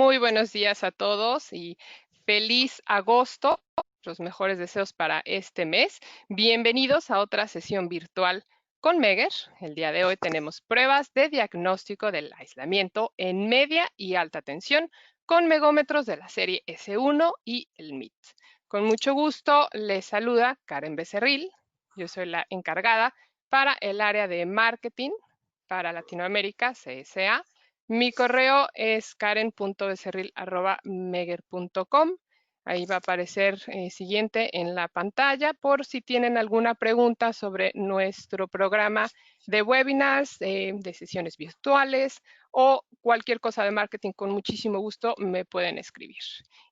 Muy buenos días a todos y feliz agosto. Los mejores deseos para este mes. Bienvenidos a otra sesión virtual con Meger. El día de hoy tenemos pruebas de diagnóstico del aislamiento en media y alta tensión con megómetros de la serie S1 y el MIT. Con mucho gusto les saluda Karen Becerril. Yo soy la encargada para el área de marketing para Latinoamérica, CSA. Mi correo es karen.becerril@meger.com. Ahí va a aparecer siguiente en la pantalla por si tienen alguna pregunta sobre nuestro programa de webinars, de sesiones virtuales o cualquier cosa de marketing. Con muchísimo gusto me pueden escribir.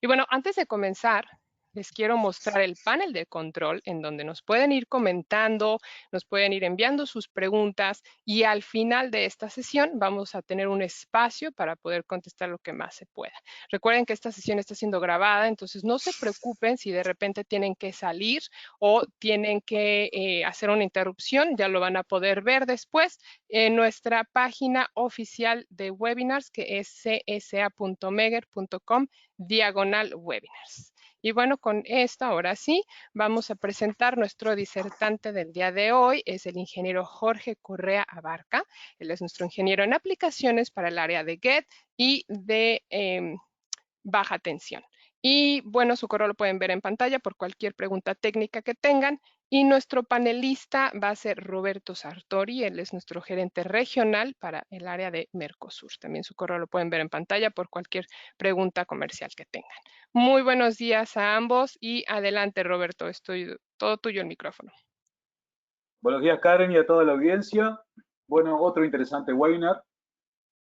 Y bueno, antes de comenzar, les quiero mostrar el panel de control en donde nos pueden ir comentando, nos pueden ir enviando sus preguntas y al final de esta sesión vamos a tener un espacio para poder contestar lo que más se pueda. Recuerden que esta sesión está siendo grabada, entonces no se preocupen si de repente tienen que salir o tienen que hacer una interrupción, ya lo van a poder ver después en nuestra página oficial de webinars, que es csa.meger.com/webinars. Y bueno, con esto ahora sí, vamos a presentar nuestro disertante del día de hoy. Es el ingeniero Jorge Correa Abarca. Él es nuestro ingeniero en aplicaciones para el área de GET y de baja tensión. Y bueno, su correo lo pueden ver en pantalla por cualquier pregunta técnica que tengan. Y nuestro panelista va a ser Roberto Sartori. Él es nuestro gerente regional para el área de Mercosur. También su correo lo pueden ver en pantalla por cualquier pregunta comercial que tengan. Muy buenos días a ambos y adelante, Roberto. Estoy todo tuyo el micrófono. Buenos días, Karen, y a toda la audiencia. Bueno, otro interesante webinar.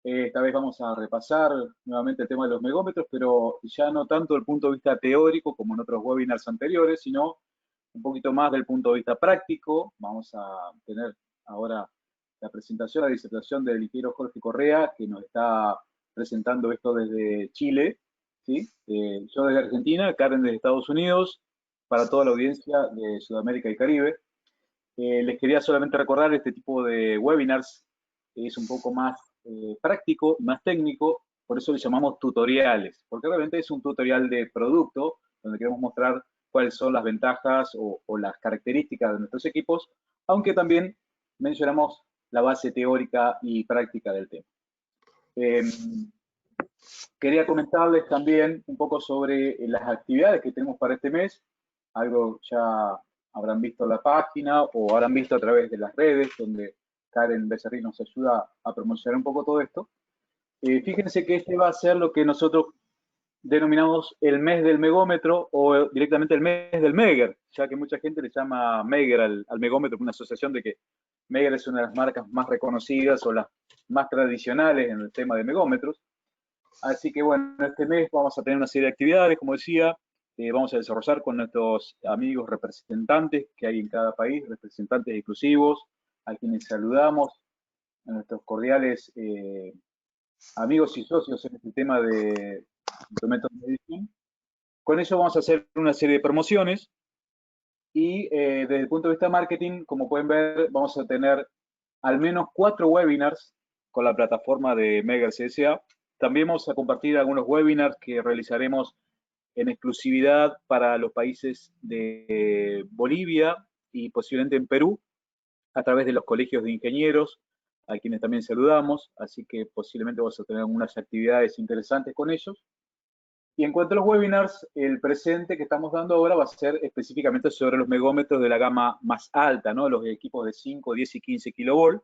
Esta vez vamos a repasar nuevamente el tema de los megómetros, pero ya no tanto desde el punto de vista teórico como en otros webinars anteriores, sino un poquito más del punto de vista práctico. Vamos a tener ahora la presentación, la disertación del ingeniero Jorge Correa, que nos está presentando esto desde Chile, ¿sí? Yo desde Argentina, Karen desde Estados Unidos, para toda la audiencia de Sudamérica y Caribe. Les quería solamente recordar este tipo de webinars es un poco más práctico y más técnico, por eso le llamamos tutoriales, porque realmente es un tutorial de producto donde queremos mostrar cuáles son las ventajas o las características de nuestros equipos, aunque también mencionamos la base teórica y práctica del tema. Quería comentarles también un poco sobre las actividades que tenemos para este mes, algo ya habrán visto en la página o habrán visto a través de las redes, donde Karen Becerril nos ayuda a promocionar un poco todo esto. Fíjense que este va a ser lo que nosotros denominamos el mes del megómetro o directamente el mes del Meger, ya que mucha gente le llama Meger al megómetro, una asociación de que Meger es una de las marcas más reconocidas o las más tradicionales en el tema de megómetros. Así que bueno, este mes vamos a tener una serie de actividades, como decía, vamos a desarrollar con nuestros amigos representantes que hay en cada país, representantes exclusivos, a quienes saludamos, a nuestros cordiales amigos y socios en este tema de métodos de medición. Con eso vamos a hacer una serie de promociones y desde el punto de vista de marketing, como pueden ver, vamos a tener al menos 4 webinars con la plataforma de Meger CSA. También vamos a compartir algunos webinars que realizaremos en exclusividad para los países de Bolivia y posiblemente en Perú, a través de los colegios de ingenieros, a quienes también saludamos, así que posiblemente vamos a tener algunas actividades interesantes con ellos. Y en cuanto a los webinars, el presente que estamos dando ahora va a ser específicamente sobre los megómetros de la gama más alta, ¿no? Los equipos de 5, 10 y 15 kilovolt,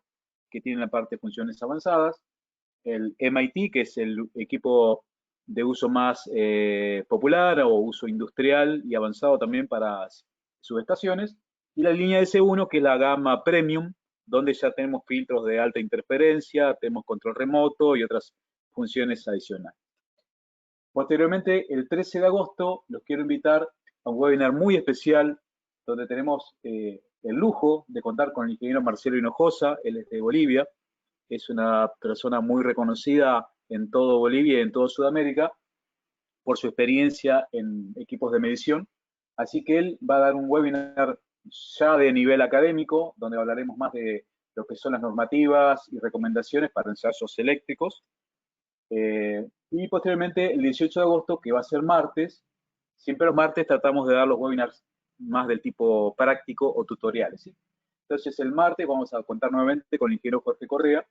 que tienen la parte de funciones avanzadas. El MIT, que es el equipo de uso más popular o uso industrial y avanzado también para subestaciones. Y la línea S1, que es la gama Premium, donde ya tenemos filtros de alta interferencia, tenemos control remoto y otras funciones adicionales. Posteriormente, el 13 de agosto, los quiero invitar a un webinar muy especial donde tenemos el lujo de contar con el ingeniero Marcelo Hinojosa, él es de Bolivia, es una persona muy reconocida en todo Bolivia y en toda Sudamérica por su experiencia en equipos de medición. Así que él va a dar un webinar ya de nivel académico, donde hablaremos más de lo que son las normativas y recomendaciones para ensayos eléctricos. Y posteriormente, el 18 de agosto, que va a ser martes, siempre los martes tratamos de dar los webinars más del tipo práctico o tutoriales, ¿sí? Entonces, el martes vamos a contar nuevamente con el ingeniero Jorge Correa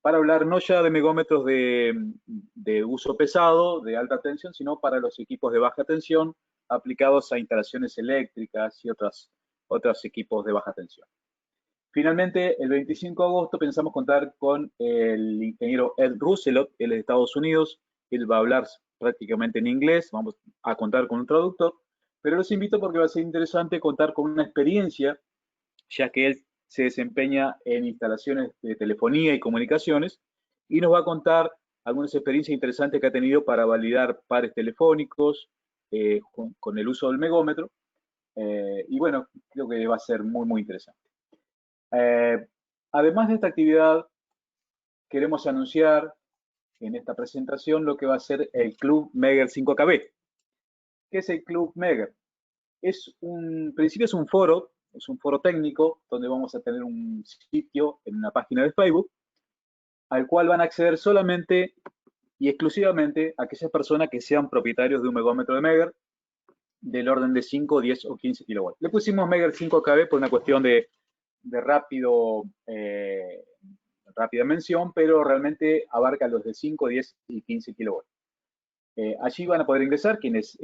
para hablar no ya de megómetros de uso pesado, de alta tensión, sino para los equipos de baja tensión aplicados a instalaciones eléctricas y otros equipos de baja tensión. Finalmente, el 25 de agosto pensamos contar con el ingeniero Ed Roosevelt, él es de Estados Unidos, él va a hablar prácticamente en inglés, vamos a contar con un traductor, pero los invito porque va a ser interesante contar con una experiencia, ya que él se desempeña en instalaciones de telefonía y comunicaciones, y nos va a contar algunas experiencias interesantes que ha tenido para validar pares telefónicos con el uso del megómetro, y bueno, creo que va a ser muy, muy interesante. Además de esta actividad, queremos anunciar en esta presentación lo que va a ser el Club Megger 5KB. ¿Qué es el Club Megger? En principio es un foro técnico donde vamos a tener un sitio en una página de Facebook al cual van a acceder solamente y exclusivamente aquellas personas que sean propietarios de un megómetro de Megger del orden de 5, 10 o 15 kilowatts. Le pusimos Megger 5KB por una cuestión de rápida mención, pero realmente abarca los de 5, 10 y 15 kilowatts. Allí van a poder ingresar quienes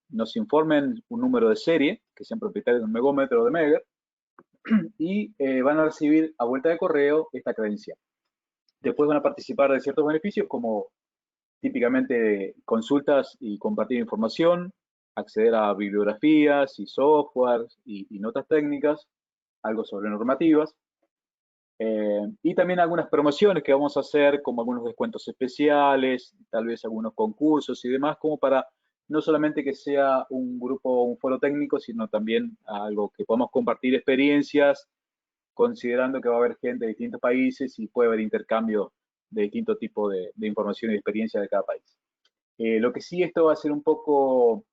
nos informen un número de serie, que sean propietarios de un megómetro de Megger, y van a recibir a vuelta de correo esta credencial. Después van a participar de ciertos beneficios como típicamente consultas y compartir información, acceder a bibliografías y software y notas técnicas, algo sobre normativas, y también algunas promociones que vamos a hacer, como algunos descuentos especiales, tal vez algunos concursos y demás, como para no solamente que sea un grupo, un foro técnico, sino también algo que podamos compartir experiencias, considerando que va a haber gente de distintos países y puede haber intercambio de distintos tipos de información y experiencia de cada país. Lo que sí, esto va a ser un poco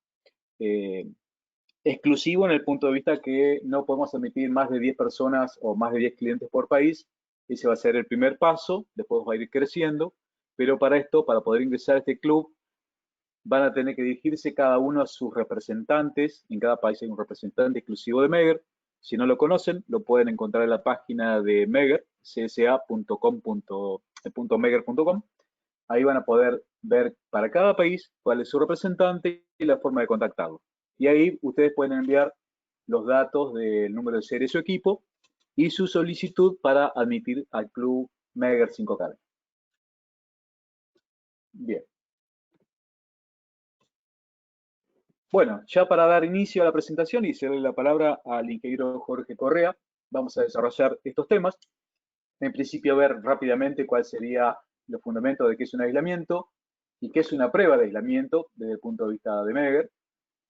exclusivo en el punto de vista que no podemos admitir más de 10 personas o más de 10 clientes por país. Ese va a ser el primer paso, después va a ir creciendo, pero para esto, para poder ingresar a este club, van a tener que dirigirse cada uno a sus representantes. En cada país hay un representante exclusivo de Megger. Si no lo conocen, lo pueden encontrar en la página de Megger, csa.com.megger.com. Ahí van a poder ver para cada país cuál es su representante y la forma de contactarlo. Y ahí ustedes pueden enviar los datos del número de serie de su equipo y su solicitud para admitir al Club Megger 5KB. Bien. Bueno, ya para dar inicio a la presentación y cederle la palabra al ingeniero Jorge Correa, vamos a desarrollar estos temas. En principio, ver rápidamente cuál sería los fundamentos de qué es un aislamiento y qué es una prueba de aislamiento desde el punto de vista de Megger,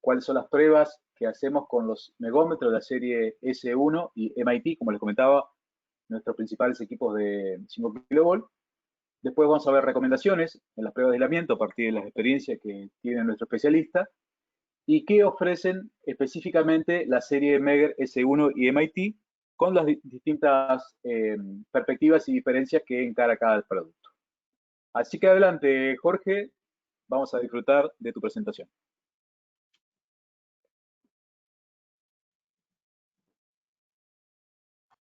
cuáles son las pruebas que hacemos con los megómetros de la serie S1 y MIT, como les comentaba, nuestros principales equipos de 5 kV. Después vamos a ver recomendaciones en las pruebas de aislamiento a partir de las experiencias que tiene nuestro especialista y qué ofrecen específicamente la serie Megger S1 y MIT con las distintas perspectivas y diferencias que encara cada producto. Así que adelante, Jorge, vamos a disfrutar de tu presentación.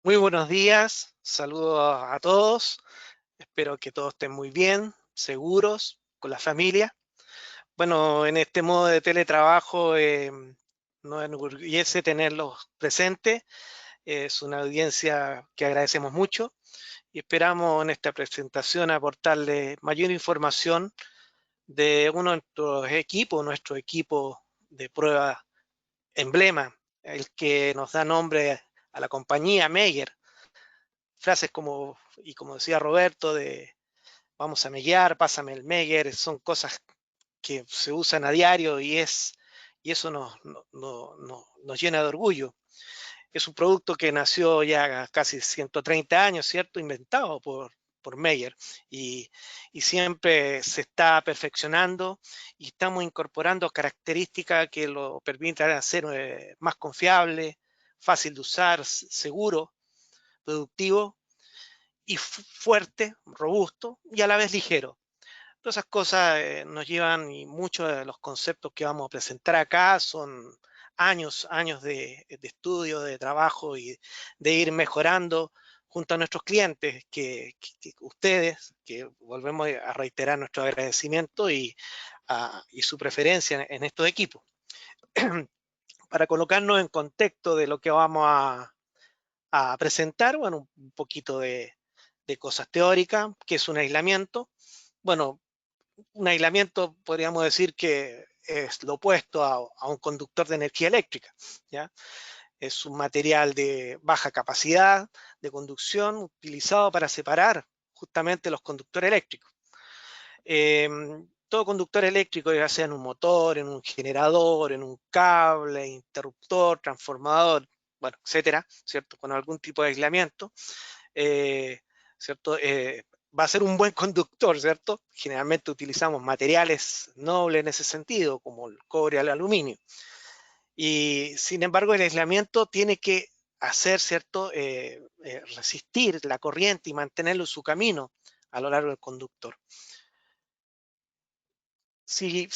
Muy buenos días, saludos a todos, espero que todos estén muy bien, seguros, con la familia. Bueno, en este modo de teletrabajo nos enorgullece tenerlos presentes, es una audiencia que agradecemos mucho y esperamos en esta presentación aportarles mayor información de nuestro equipo de prueba emblema, el que nos da nombre a la compañía Megger. Frases como decía Roberto, de vamos a meguear, pásame el Megger, son cosas que se usan a diario y eso nos llena de orgullo. Es un producto que nació ya casi 130 años, ¿cierto? Inventado por Megger y siempre se está perfeccionando y estamos incorporando características que lo permitan hacer más confiable, fácil de usar, seguro, productivo y fuerte, robusto y a la vez ligero. Todas esas cosas nos llevan, y muchos de los conceptos que vamos a presentar acá son años de estudio, de trabajo y de ir mejorando junto a nuestros clientes, que ustedes, que volvemos a reiterar nuestro agradecimiento y su preferencia en estos equipos. Para colocarnos en contexto de lo que vamos a presentar, bueno, un poquito de cosas teóricas, que es un aislamiento. Bueno, un aislamiento podríamos decir que es lo opuesto a un conductor de energía eléctrica, ¿ya? Es un material de baja capacidad de conducción utilizado para separar justamente los conductores eléctricos. Todo conductor eléctrico, ya sea en un motor, en un generador, en un cable, interruptor, transformador, bueno, etcétera, ¿cierto? Con algún tipo de aislamiento, ¿cierto? Va a ser un buen conductor, ¿cierto? Generalmente utilizamos materiales nobles en ese sentido, como el cobre y el aluminio. Y sin embargo, el aislamiento tiene que hacer, ¿cierto? Resistir la corriente y mantenerlo en su camino a lo largo del conductor. Si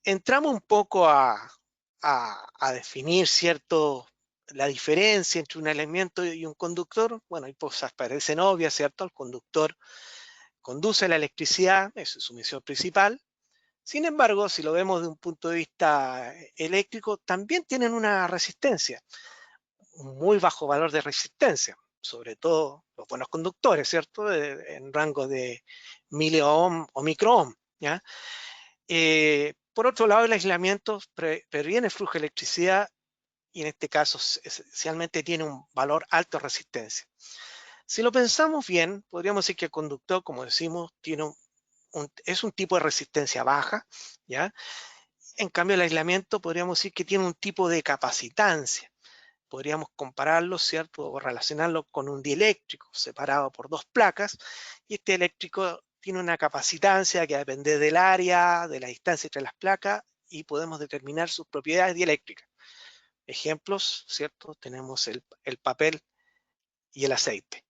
entramos un poco a definir, ¿cierto?, la diferencia entre un aislamiento y un conductor, bueno, hay cosas parecen obvias, ¿cierto? El conductor conduce la electricidad, esa es su misión principal. Sin embargo, si lo vemos de un punto de vista eléctrico, también tienen una resistencia, un muy bajo valor de resistencia, sobre todo los buenos conductores, ¿cierto? En rangos de miliohm o microohm, ¿ya? Por otro lado, el aislamiento previene el flujo de electricidad y en este caso esencialmente tiene un valor alto de resistencia. Si lo pensamos bien, podríamos decir que el conductor, como decimos, es un tipo de resistencia baja, ¿ya? En cambio, el aislamiento podríamos decir que tiene un tipo de capacitancia. Podríamos compararlo, ¿cierto?, o relacionarlo con un dieléctrico separado por dos placas, y este eléctrico tiene una capacitancia que depende del área, de la distancia entre las placas, y podemos determinar sus propiedades dieléctricas. Ejemplos, ¿cierto? Tenemos el papel y el aceite.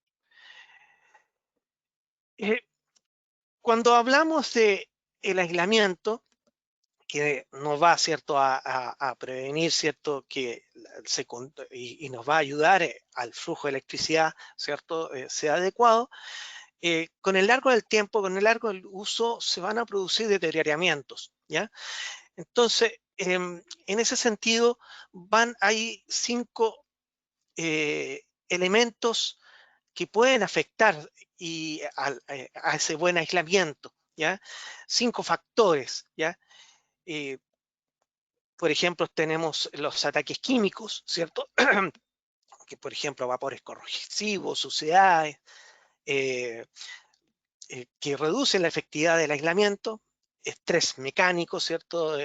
Cuando hablamos de el aislamiento, que nos va, ¿cierto?, a prevenir, ¿cierto?, y nos va a ayudar al flujo de electricidad, ¿cierto?, sea adecuado, con el largo del tiempo, con el largo del uso, se van a producir deterioramientos, ¿ya? Entonces, en ese sentido, hay 5 elementos que pueden afectar a ese buen aislamiento, ¿ya? 5 factores, ¿ya? Por ejemplo, tenemos los ataques químicos, ¿cierto? Que, por ejemplo, vapores corrosivos, suciedades, que reducen la efectividad del aislamiento, estrés mecánico, ¿cierto?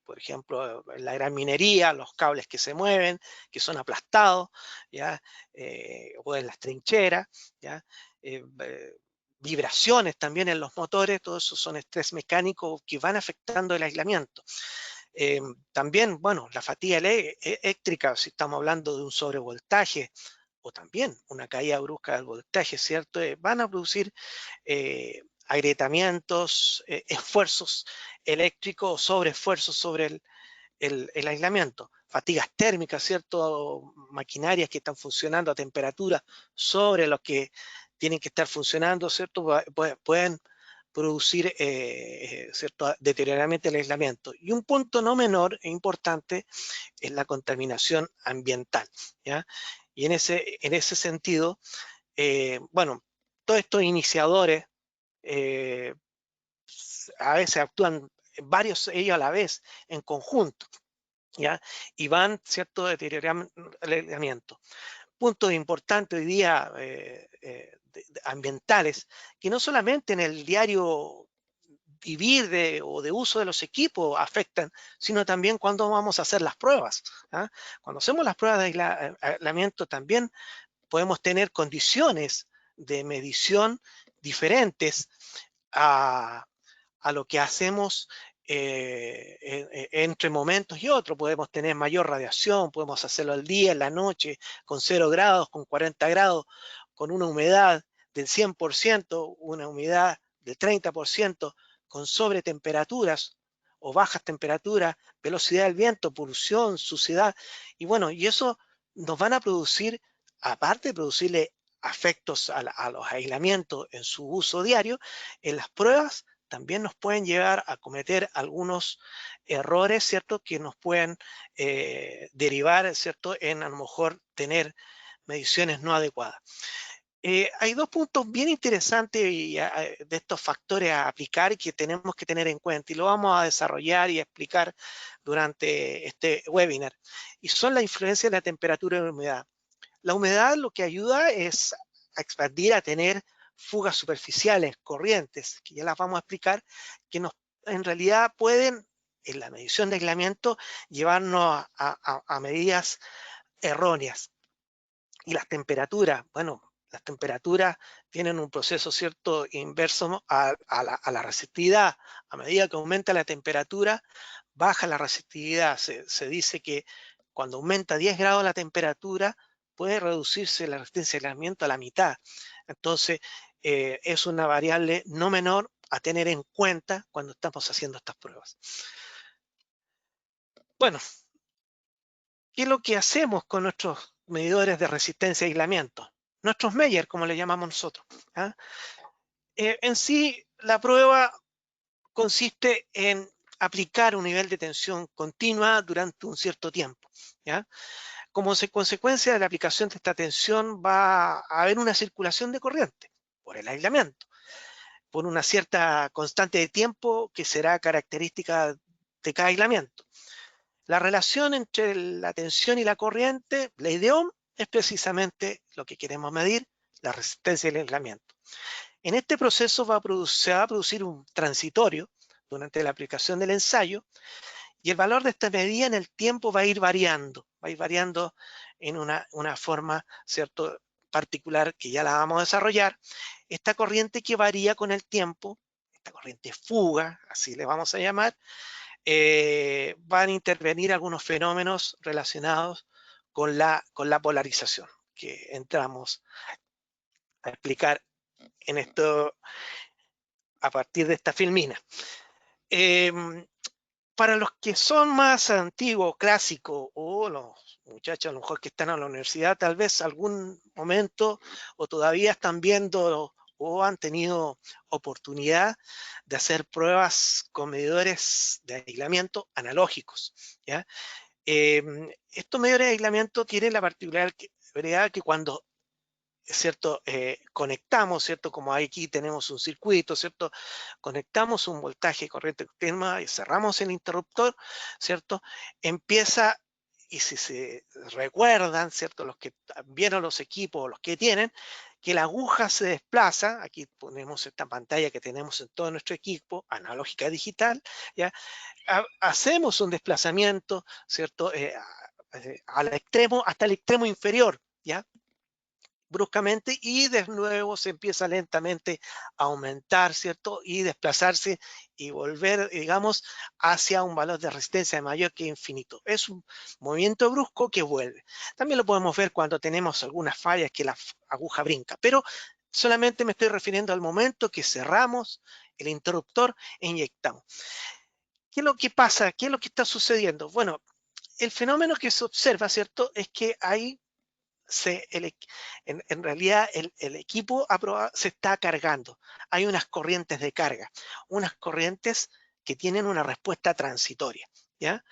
Por ejemplo, en la gran minería, los cables que se mueven, que son aplastados, ¿ya? O en las trincheras, ¿ya? Vibraciones también en los motores, todo eso son estrés mecánico que van afectando el aislamiento. También, bueno, la fatiga eléctrica, si estamos hablando de un sobrevoltaje, o también una caída brusca del voltaje, ¿cierto? Van a producir agrietamientos, esfuerzos eléctricos o sobreesfuerzos sobre el aislamiento. Fatigas térmicas, ¿cierto? Maquinarias que están funcionando a temperatura sobre los que tienen que estar funcionando, ¿cierto? Pueden producir cierto deterioramiento del aislamiento. Y un punto no menor e importante es la contaminación ambiental, ¿ya? Y en ese sentido, bueno, todos estos iniciadores a veces actúan varios ellos a la vez, en conjunto, ¿ya? Y van, ¿cierto?, deterioramiento. Puntos importantes hoy día ambientales, que no solamente en el diario vivir o de uso de los equipos afectan, sino también cuando vamos a hacer las pruebas, ¿ah? Cuando hacemos las pruebas de aislamiento también podemos tener condiciones de medición diferentes a lo que hacemos entre momentos y otros. Podemos tener mayor radiación, podemos hacerlo al día, en la noche, con 0 grados, con 40 grados, con una humedad del 100%, una humedad del 30%, con sobretemperaturas o bajas temperaturas, velocidad del viento, polución, suciedad, y bueno, y eso nos van a producir, aparte de producirle afectos a los aislamientos en su uso diario, en las pruebas también nos pueden llevar a cometer algunos errores, ¿cierto?, que nos pueden derivar, ¿cierto?, en a lo mejor tener mediciones no adecuadas. Hay dos puntos bien interesantes de estos factores a aplicar que tenemos que tener en cuenta y lo vamos a desarrollar y explicar durante este webinar. Y son la influencia de la temperatura y la humedad. La humedad lo que ayuda es a expandir, a tener fugas superficiales, corrientes, que ya las vamos a explicar, que en realidad pueden, en la medición de aislamiento, llevarnos a medidas erróneas. Y las temperaturas, bueno, las temperaturas tienen un proceso cierto inverso a la resistividad. A medida que aumenta la temperatura, baja la resistividad. Se dice que cuando aumenta 10 grados la temperatura, puede reducirse la resistencia de aislamiento a la mitad. Entonces, es una variable no menor a tener en cuenta cuando estamos haciendo estas pruebas. Bueno, ¿qué es lo que hacemos con nuestros medidores de resistencia y aislamiento? Nuestros Meyer, como le llamamos nosotros. ¿Ah? En sí, la prueba consiste en aplicar un nivel de tensión continua durante un cierto tiempo. ¿Ya? Como consecuencia de la aplicación de esta tensión va a haber una circulación de corriente por el aislamiento, por una cierta constante de tiempo que será característica de cada aislamiento. La relación entre la tensión y la corriente, ley de Ohm, es precisamente lo que queremos medir, la resistencia y el aislamiento. En este proceso se va a producir un transitorio durante la aplicación del ensayo y el valor de esta medida en el tiempo va a ir variando en una forma, ¿cierto?, particular que ya la vamos a desarrollar. Esta corriente que varía con el tiempo, esta corriente fuga, así le vamos a llamar, van a intervenir algunos fenómenos relacionados con la polarización, que entramos a explicar en esto a partir de esta filmina. Para los que son más antiguos, clásicos, o los muchachos a lo mejor que están en la universidad, tal vez algún momento o todavía están viendo o han tenido oportunidad de hacer pruebas con medidores de aislamiento analógicos, ¿ya? Estos medidores de aislamiento tienen la particularidad que cuando, ¿cierto?, conectamos, ¿cierto?, como aquí tenemos un circuito, ¿cierto?, conectamos un voltaje corriente continua y cerramos el interruptor, ¿cierto?, empieza, y si se recuerdan, ¿cierto?, los que vieron los equipos, los que tienen, que la aguja se desplaza, aquí ponemos esta pantalla que tenemos en todo nuestro equipo, analógica digital, ¿ya? Hacemos un desplazamiento, ¿cierto?, al extremo, hasta el extremo inferior, ¿ya?, bruscamente, y de nuevo se empieza lentamente a aumentar, ¿cierto?, y desplazarse y volver, digamos, hacia un valor de resistencia mayor que infinito. Es un movimiento brusco que vuelve. También lo podemos ver cuando tenemos algunas fallas que la aguja brinca, pero solamente me estoy refiriendo al momento que cerramos el interruptor e inyectamos. ¿Qué es lo que pasa? ¿Qué es lo que está sucediendo? Bueno, el fenómeno que se observa, ¿cierto?, es que hay en realidad el equipo se está cargando. Hay unas corrientes de carga, unas corrientes que tienen una respuesta transitoria, ¿ya?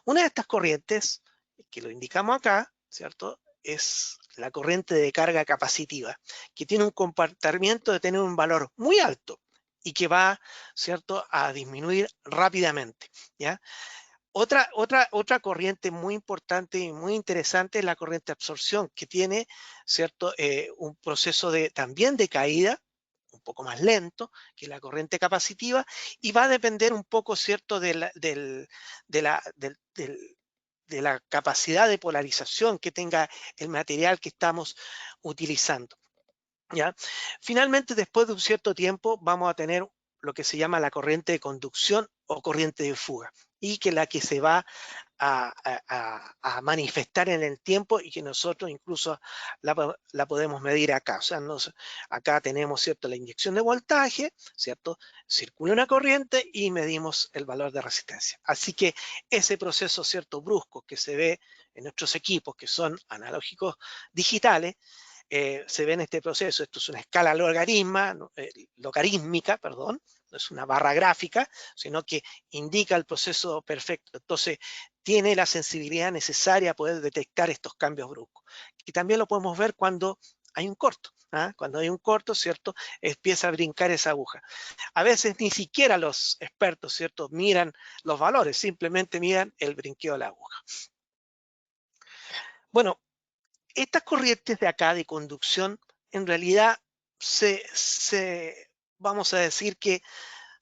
Una de estas corrientes, que lo indicamos acá, ¿cierto?, es la corriente de carga capacitiva, que tiene un comportamiento de tener un valor muy alto y que va, ¿cierto?, a disminuir rápidamente, ¿ya? Otra corriente muy importante y muy interesante es la corriente de absorción, que tiene, ¿cierto?, un proceso también de caída, un poco más lento que la corriente capacitiva, y va a depender un poco, ¿cierto?, de la capacidad de polarización que tenga el material que estamos utilizando, ¿ya? Finalmente, después de un cierto tiempo, vamos a tener lo que se llama la corriente de conducción o corriente de fuga, y que la que se va a manifestar en el tiempo y que nosotros incluso la podemos medir acá. O sea, acá tenemos, ¿cierto?, la inyección de voltaje, ¿cierto? Circula una corriente y medimos el valor de resistencia. Así que ese proceso, ¿cierto?, brusco que se ve en nuestros equipos que son analógicos digitales, se ve en este proceso. Esto es una escala logarítmica, perdón, no es una barra gráfica, sino que indica el proceso perfecto. Entonces, tiene la sensibilidad necesaria a poder detectar estos cambios bruscos. Y también lo podemos ver cuando hay un corto. Cuando hay un corto, ¿cierto?, empieza a brincar esa aguja. A veces ni siquiera los expertos, ¿cierto?, miran los valores, simplemente miran el brinqueo de la aguja. Bueno, estas corrientes de acá de conducción, en realidad, vamos a decir que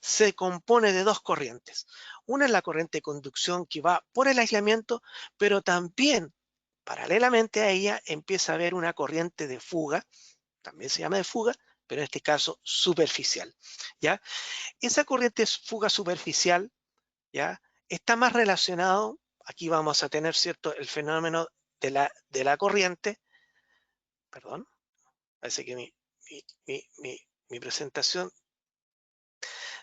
se compone de dos corrientes. Una es la corriente de conducción que va por el aislamiento, pero también, paralelamente a ella, empieza a haber una corriente de fuga, también se llama de fuga, pero en este caso superficial, ¿ya? Esa corriente de fuga superficial, ¿ya?, está más relacionado, aquí vamos a tener, ¿cierto?, el fenómeno de la corriente, perdón, parece que mi presentación,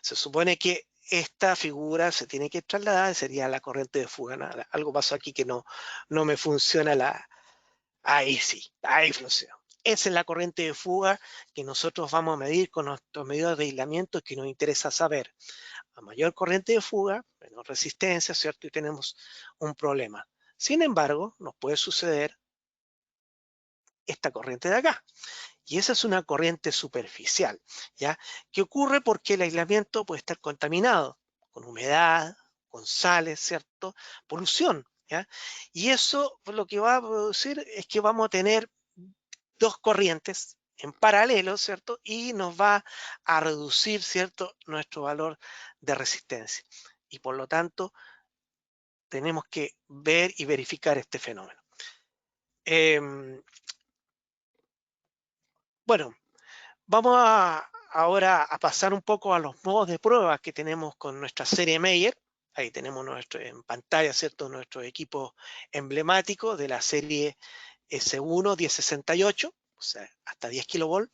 se supone que esta figura se tiene que trasladar, sería la corriente de fuga. Nada, algo pasó aquí que no me funciona ahí sí, ahí funciona. Esa es la corriente de fuga que nosotros vamos a medir con nuestros medidores de aislamiento que nos interesa saber. A mayor corriente de fuga, menor resistencia, ¿cierto? Y tenemos un problema. Sin embargo, nos puede suceder esta corriente de acá. Y esa es una corriente superficial, ¿ya? ¿Qué ocurre? Porque el aislamiento puede estar contaminado con humedad, con sales, ¿cierto? Polución, ¿ya? Y eso lo que va a producir es que vamos a tener dos corrientes en paralelo, ¿cierto? Y nos va a reducir, ¿cierto?, nuestro valor de resistencia. Y por lo tanto, tenemos que ver y verificar este fenómeno. Bueno, vamos ahora a pasar un poco a los modos de prueba que tenemos con nuestra serie Meyer. Ahí tenemos en pantalla, ¿cierto?, nuestro equipo emblemático de la serie S1 1068, o sea, hasta 10 kV.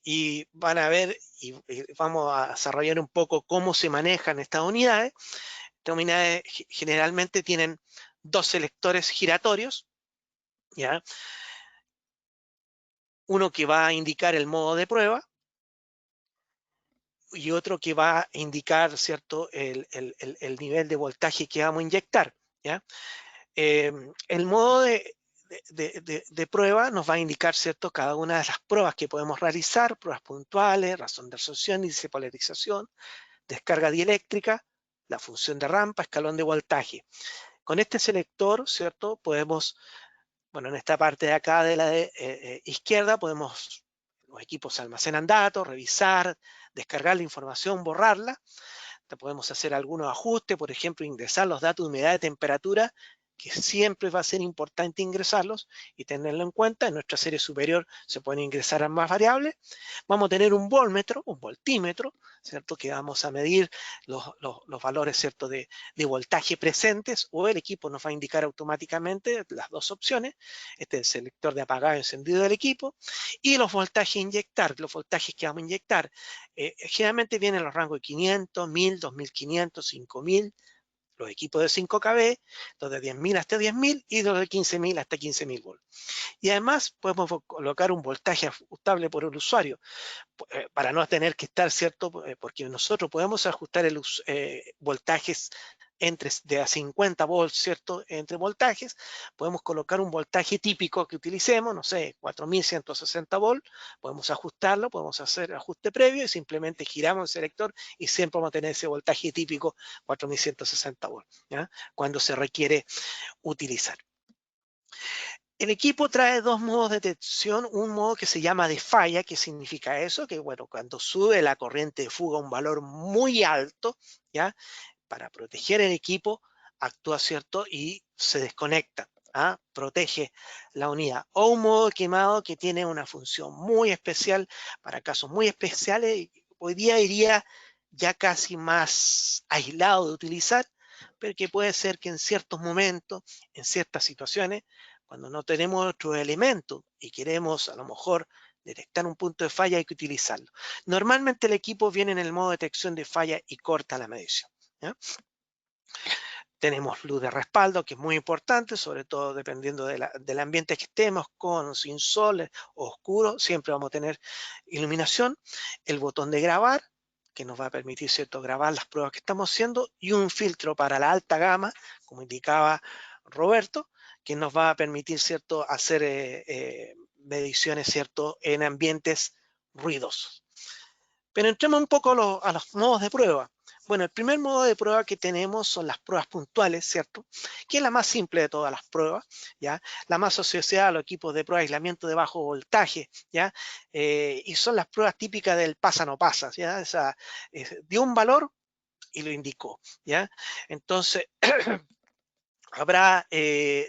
Y van a ver y vamos a desarrollar un poco cómo se manejan estas unidades. Estas unidades generalmente tienen dos selectores giratorios, ¿ya? Uno que va a indicar el modo de prueba y otro que va a indicar, ¿cierto?, el nivel de voltaje que vamos a inyectar, ¿ya? El modo de prueba nos va a indicar, ¿cierto?, cada una de las pruebas que podemos realizar, pruebas puntuales, razón de absorción, índice de polarización, descarga dieléctrica, la función de rampa, escalón de voltaje. Con este selector, ¿cierto?, podemos, bueno, en esta parte de acá de la izquierda los equipos almacenan datos, revisar, descargar la información, borrarla. Podemos hacer algunos ajustes, por ejemplo, ingresar los datos de humedad, de temperatura, que siempre va a ser importante ingresarlos y tenerlo en cuenta. En nuestra serie superior se pueden ingresar más variables. Vamos a tener un voltmetro, un voltímetro, ¿cierto?, que vamos a medir los valores, ¿cierto?, de voltaje presentes, o el equipo nos va a indicar automáticamente las dos opciones. Este es el selector de apagado y encendido del equipo. Y los voltajes a inyectar, los voltajes que vamos a inyectar, generalmente vienen en los rangos de 500, 1000, 2500, 5000, los equipos de 5 kV, los de 10.000 hasta 10.000 y los de 15.000 hasta 15.000 volts. Y además podemos colocar un voltaje ajustable por el usuario, para no tener que estar, ¿cierto?, porque nosotros podemos ajustar el voltajes de a 50 volts, ¿cierto?, entre voltajes. Podemos colocar un voltaje típico que utilicemos, no sé, 4160 volts, podemos ajustarlo, podemos hacer ajuste previo y simplemente giramos el selector y siempre vamos a tener ese voltaje típico 4160 volts, ¿ya?, cuando se requiere utilizar. El equipo trae dos modos de detección, un modo que se llama de falla. ¿Qué significa eso? Que bueno, cuando sube la corriente de fuga a un valor muy alto, ¿ya?, para proteger el equipo, actúa, ¿cierto?, y se desconecta, protege la unidad. O un modo quemado que tiene una función muy especial para casos muy especiales. Hoy día iría ya casi más aislado de utilizar, pero que puede ser que en ciertos momentos, en ciertas situaciones, cuando no tenemos otro elemento y queremos a lo mejor detectar un punto de falla, hay que utilizarlo. Normalmente el equipo viene en el modo detección de falla y corta la medición, ¿ya? Tenemos luz de respaldo, que es muy importante, sobre todo dependiendo del ambiente que estemos, con, sin sol o oscuro, siempre vamos a tener iluminación. El botón de grabar, que nos va a permitir, ¿cierto?, grabar las pruebas que estamos haciendo, y un filtro para la alta gama, como indicaba Roberto, que nos va a permitir, ¿cierto?, hacer mediciones, ¿cierto?, en ambientes ruidosos. Pero entremos un poco a los modos de prueba. Bueno, el primer modo de prueba que tenemos son las pruebas puntuales, ¿cierto? Que es la más simple de todas las pruebas, ¿ya? La más asociada a los equipos de prueba de aislamiento de bajo voltaje, ¿ya? Y son las pruebas típicas del pasa no pasa, ¿ya? O sea, dio un valor y lo indicó, ¿ya? Entonces, habrá,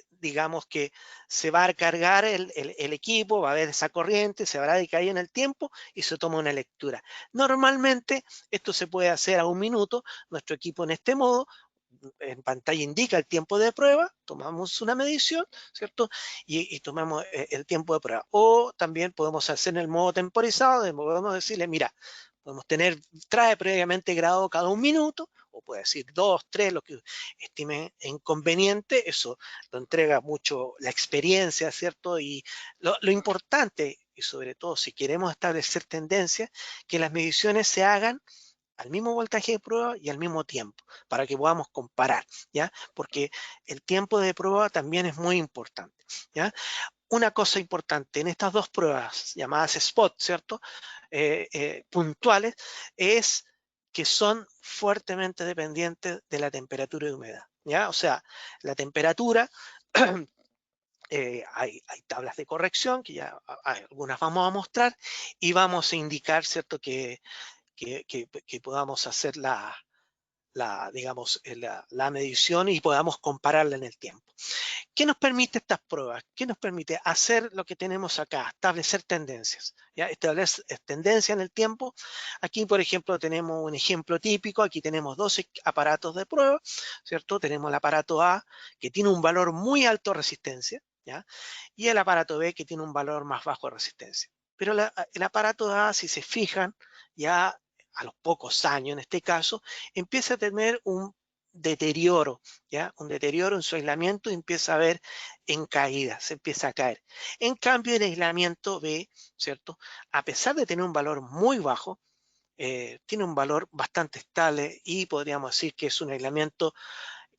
digamos que se va a cargar el equipo, va a haber esa corriente, se habrá decaído en el tiempo y se toma una lectura. Normalmente esto se puede hacer a 1 minuto. Nuestro equipo en este modo, en pantalla indica el tiempo de prueba, tomamos una medición, ¿cierto? Y tomamos el tiempo de prueba. O también podemos hacer en el modo temporizado, donde podemos decirle, mira, podemos trae previamente grabado cada 1 minuto, o puede decir 2, 3, lo que estime inconveniente. Eso lo entrega mucho la experiencia, ¿cierto? Y lo importante, y sobre todo si queremos establecer tendencias, que las mediciones se hagan al mismo voltaje de prueba y al mismo tiempo, para que podamos comparar, ¿ya? Porque el tiempo de prueba también es muy importante, ¿ya? Una cosa importante en estas dos pruebas llamadas spot, ¿cierto? Puntuales, es que son fuertemente dependientes de la temperatura y humedad, ¿ya? O sea, la temperatura, hay tablas de corrección que ya algunas vamos a mostrar y vamos a indicar, ¿cierto?, que podamos hacer digamos, la medición y podamos compararla en el tiempo. ¿Qué nos permite estas pruebas? ¿Qué nos permite? Hacer lo que tenemos acá, establecer tendencias, ¿ya? Establecer tendencia en el tiempo. Aquí, por ejemplo, tenemos un ejemplo típico. Aquí tenemos 12 aparatos de prueba, ¿cierto? Tenemos el aparato A, que tiene un valor muy alto de resistencia, ¿ya? Y el aparato B, que tiene un valor más bajo de resistencia. Pero el aparato A, si se fijan, ya a los pocos años, en este caso, empieza a tener un deterioro, ¿ya? Un deterioro en su aislamiento y empieza a ver en caída, se empieza a caer. En cambio, el aislamiento B, ¿cierto? A pesar de tener un valor muy bajo, tiene un valor bastante estable y podríamos decir que es un aislamiento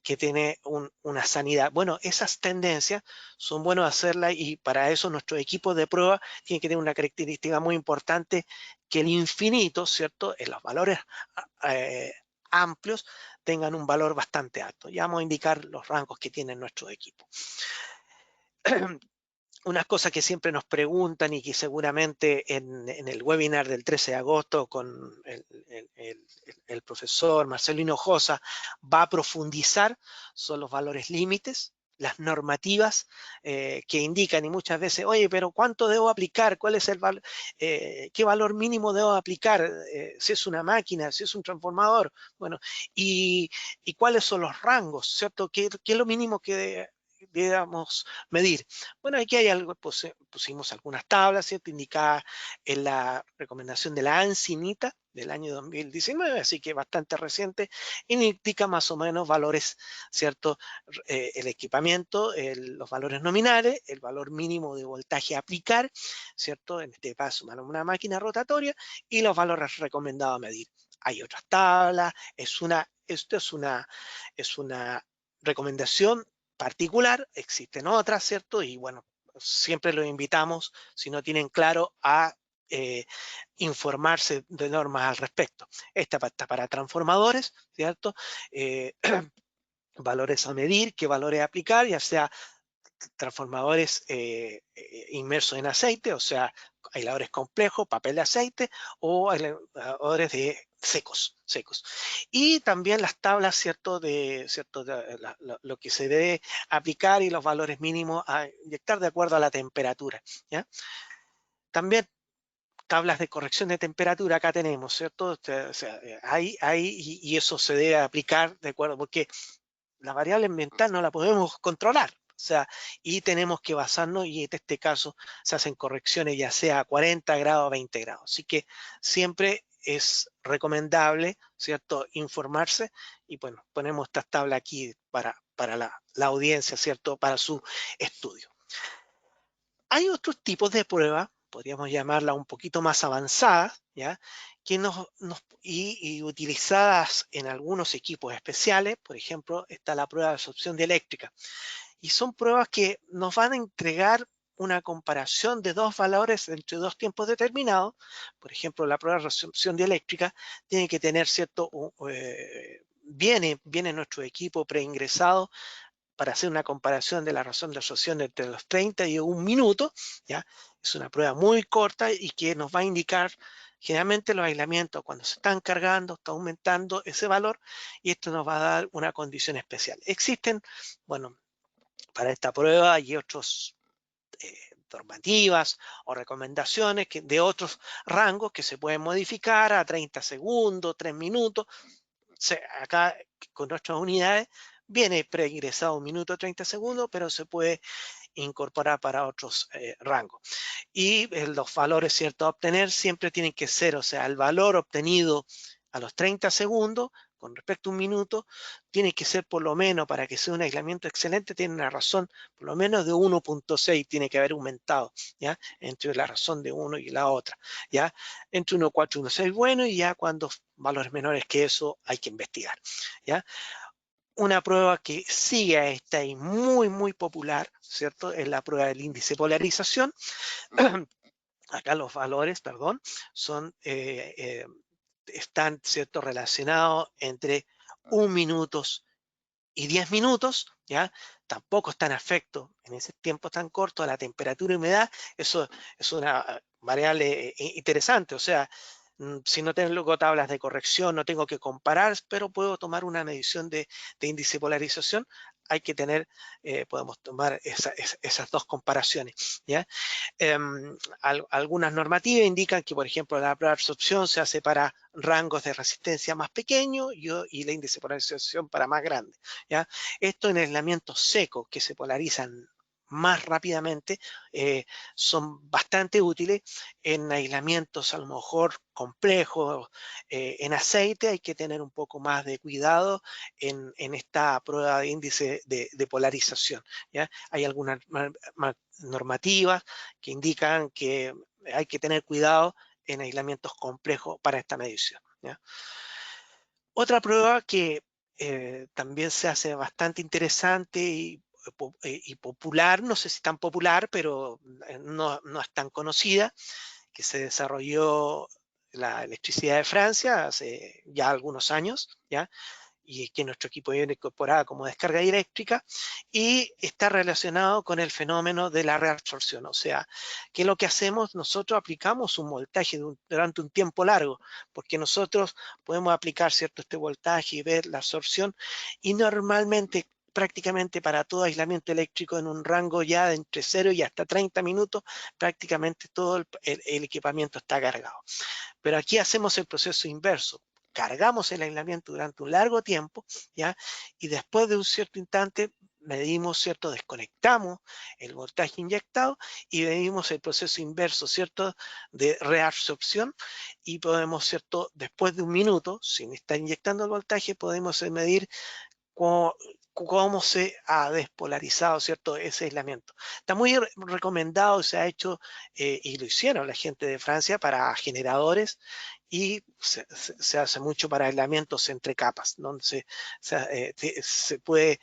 que tiene una sanidad. Bueno, esas tendencias son buenas hacerlas y para eso nuestro equipo de prueba tiene que tener una característica muy importante, que el infinito, ¿cierto?, en los valores eh, amplios tengan un valor bastante alto. Ya vamos a indicar los rangos que tiene nuestro equipo. Unas cosas que siempre nos preguntan y que seguramente en el webinar del 13 de agosto con el profesor Marcelino Josa va a profundizar son los valores límites, las normativas que indican, y muchas veces, oye, pero ¿cuánto debo aplicar? ¿Cuál es qué valor mínimo debo aplicar? Si es una máquina, si es un transformador, bueno, y cuáles son los rangos, ¿cierto? ¿Qué es lo mínimo que debamos medir? Bueno, aquí hay algo, pusimos algunas tablas, ¿cierto?, indicadas en la recomendación de la ANSI-NITA del año 2019, así que bastante reciente, y indica más o menos valores, ¿cierto? El equipamiento, los valores nominales, el valor mínimo de voltaje a aplicar, ¿cierto? En este caso, una máquina rotatoria, y los valores recomendados a medir. Hay otras tablas, esto es una recomendación particular, existen otras, ¿cierto? Y bueno, siempre los invitamos, si no tienen claro, a informarse de normas al respecto. Esta está para transformadores, ¿cierto? Valores a medir, qué valores aplicar, ya sea transformadores inmersos en aceite, o sea, aisladores complejos, papel de aceite, o aisladores de secos. Y también las tablas, ¿cierto?, lo que se debe aplicar y los valores mínimos a inyectar de acuerdo a la temperatura, ¿ya? También tablas de corrección de temperatura acá tenemos, ¿cierto? O sea, y eso se debe aplicar de acuerdo, porque la variable ambiental no la podemos controlar. O sea, y tenemos que basarnos, y en este caso se hacen correcciones ya sea a 40 grados o 20 grados. Así que siempre es recomendable, ¿cierto?, informarse, y bueno, ponemos esta tabla aquí para la audiencia, ¿cierto?, para su estudio. Hay otros tipos de pruebas, podríamos llamarla un poquito más avanzadas, ¿ya?, que y utilizadas en algunos equipos especiales. Por ejemplo, está la prueba de absorción dieléctrica. Y son pruebas que nos van a entregar una comparación de dos valores entre dos tiempos determinados. Por ejemplo, la prueba de absorción dieléctrica tiene que tener cierto, viene nuestro equipo preingresado para hacer una comparación de la razón de absorción entre los 30 y 1 minuto, ¿ya? Es una prueba muy corta y que nos va a indicar generalmente los aislamientos cuando se están cargando, está aumentando ese valor, y esto nos va a dar una condición especial. Existen, bueno, para esta prueba hay otros normativas o recomendaciones de otros rangos que se pueden modificar a 30 segundos, 3 minutos. Acá con nuestras unidades viene preingresado 1 minuto 30 segundos, pero se puede incorporar para otros rangos. Y los valores, ¿cierto?, a obtener siempre tienen que ser, o sea, el valor obtenido a los 30 segundos con respecto a 1 minuto tiene que ser, por lo menos, para que sea un aislamiento excelente, tiene una razón por lo menos de 1.6, tiene que haber aumentado, ¿ya?, entre la razón de uno y la otra, ¿ya? Entre 1.4 y 1.6 bueno, y ya cuando valores menores que eso hay que investigar, ¿ya? Una prueba que sigue a esta y muy popular, ¿cierto?, es la prueba del índice de polarización. Acá los valores, perdón, son, están, ¿cierto?, relacionados entre 1 minuto y 10 minutos, ¿ya? Tampoco están afectos en ese tiempo tan corto a la temperatura y humedad. Eso es una variable interesante, o sea, si no tengo luego tablas de corrección, no tengo que comparar, pero puedo tomar una medición de índice de polarización. Hay que tener, podemos tomar esas dos comparaciones, ¿ya? Algunas normativas indican que, por ejemplo, la prueba de absorción se hace para rangos de resistencia más pequeños y la índice de polarización para más grandes, ¿ya? Esto en aislamientos secos que se polarizan más rápidamente son bastante útiles. En aislamientos a lo mejor complejos, en aceite, hay que tener un poco más de cuidado en esta prueba de índice de polarización, ¿ya? Hay algunas normativas que indican que hay que tener cuidado en aislamientos complejos para esta medición, ¿ya? Otra prueba que también se hace bastante interesante y popular, no sé si tan popular, pero no es tan conocida, que se desarrolló la electricidad de Francia hace ya algunos años, ¿ya?, y que nuestro equipo viene incorporada como descarga eléctrica, y está relacionado con el fenómeno de la reabsorción. O sea, que lo que hacemos, nosotros aplicamos un voltaje durante un tiempo largo, porque nosotros podemos aplicar, ¿cierto?, este voltaje y ver la absorción, y normalmente prácticamente para todo aislamiento eléctrico en un rango ya de entre 0 y hasta 30 minutos, prácticamente todo el equipamiento está cargado. Pero aquí hacemos el proceso inverso. Cargamos el aislamiento durante un largo tiempo, ¿ya?, y después de un cierto instante medimos, ¿cierto?, desconectamos el voltaje inyectado y medimos el proceso inverso, ¿cierto?, de reabsorción, y podemos, ¿cierto?, después de 1 minuto, sin estar inyectando el voltaje, podemos medir cómo se ha despolarizado, ¿cierto?, ese aislamiento. Está muy recomendado, se ha hecho, y lo hicieron la gente de Francia para generadores, y se hace mucho para aislamientos entre capas, donde se puede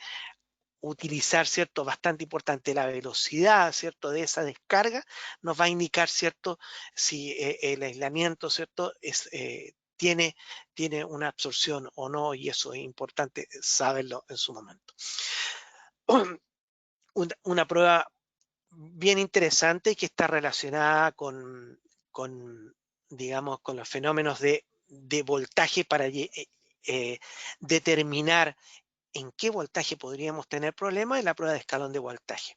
utilizar, ¿cierto?, bastante importante la velocidad, ¿cierto?, de esa descarga, nos va a indicar, ¿cierto?, si el aislamiento, ¿cierto?, tiene una absorción o no, y eso es importante saberlo en su momento. Una prueba bien interesante que está relacionada digamos, con los fenómenos de voltaje para determinar en qué voltaje podríamos tener problemas es la prueba de escalón de voltaje.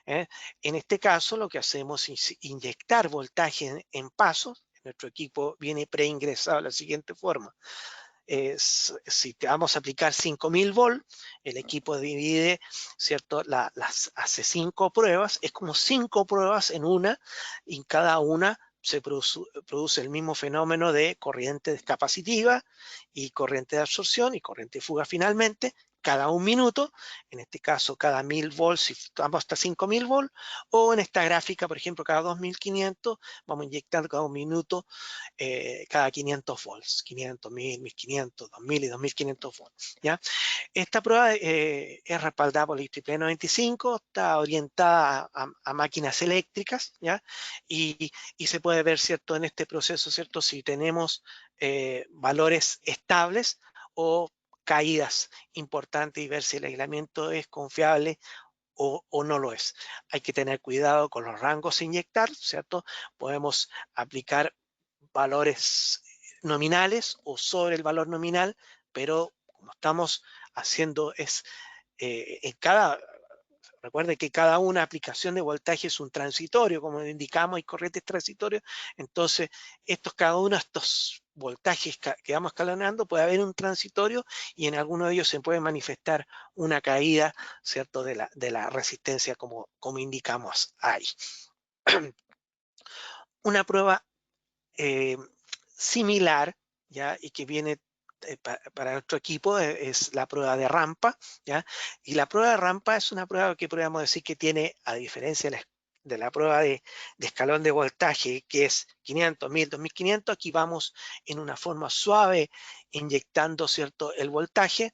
En este caso, lo que hacemos es inyectar voltaje en pasos. Nuestro equipo viene preingresado de la siguiente forma. si te vamos a aplicar 5000 volts, el equipo divide, ¿cierto? Hace 5 pruebas, es como 5 pruebas en una, y en cada una se produce el mismo fenómeno de corriente descapacitiva y corriente de absorción y corriente de fuga finalmente, cada 1 minuto, en este caso cada 1000 volts, si vamos hasta 5000 volts, o en esta gráfica, por ejemplo, cada 2500, vamos inyectando cada 1 minuto cada 500 volts, 500, 1000, 1500, 2000 y 2500 volts, ¿ya? Esta prueba es respaldada por la IEEE 95, está orientada a máquinas eléctricas, ¿ya? Y se puede ver, ¿cierto?, en este proceso, ¿cierto?, si tenemos valores estables o caídas importantes y ver si el aislamiento es confiable o no lo es. Hay que tener cuidado con los rangos a inyectar, ¿cierto? Podemos aplicar valores nominales o sobre el valor nominal, pero como estamos haciendo recuerde que cada una aplicación de voltaje es un transitorio, como indicamos, hay corrientes transitorias, entonces cada uno de estos voltajes que vamos escalonando puede haber un transitorio y en alguno de ellos se puede manifestar una caída, ¿cierto?, de la resistencia como indicamos ahí. Una prueba similar, ¿ya? Y que viene para nuestro equipo es la prueba de rampa, ¿ya? Y la prueba de rampa es una prueba que podríamos decir que tiene, a diferencia de la prueba de escalón de voltaje, que es 500, 1000, 2500, aquí vamos en una forma suave inyectando, ¿cierto?, el voltaje.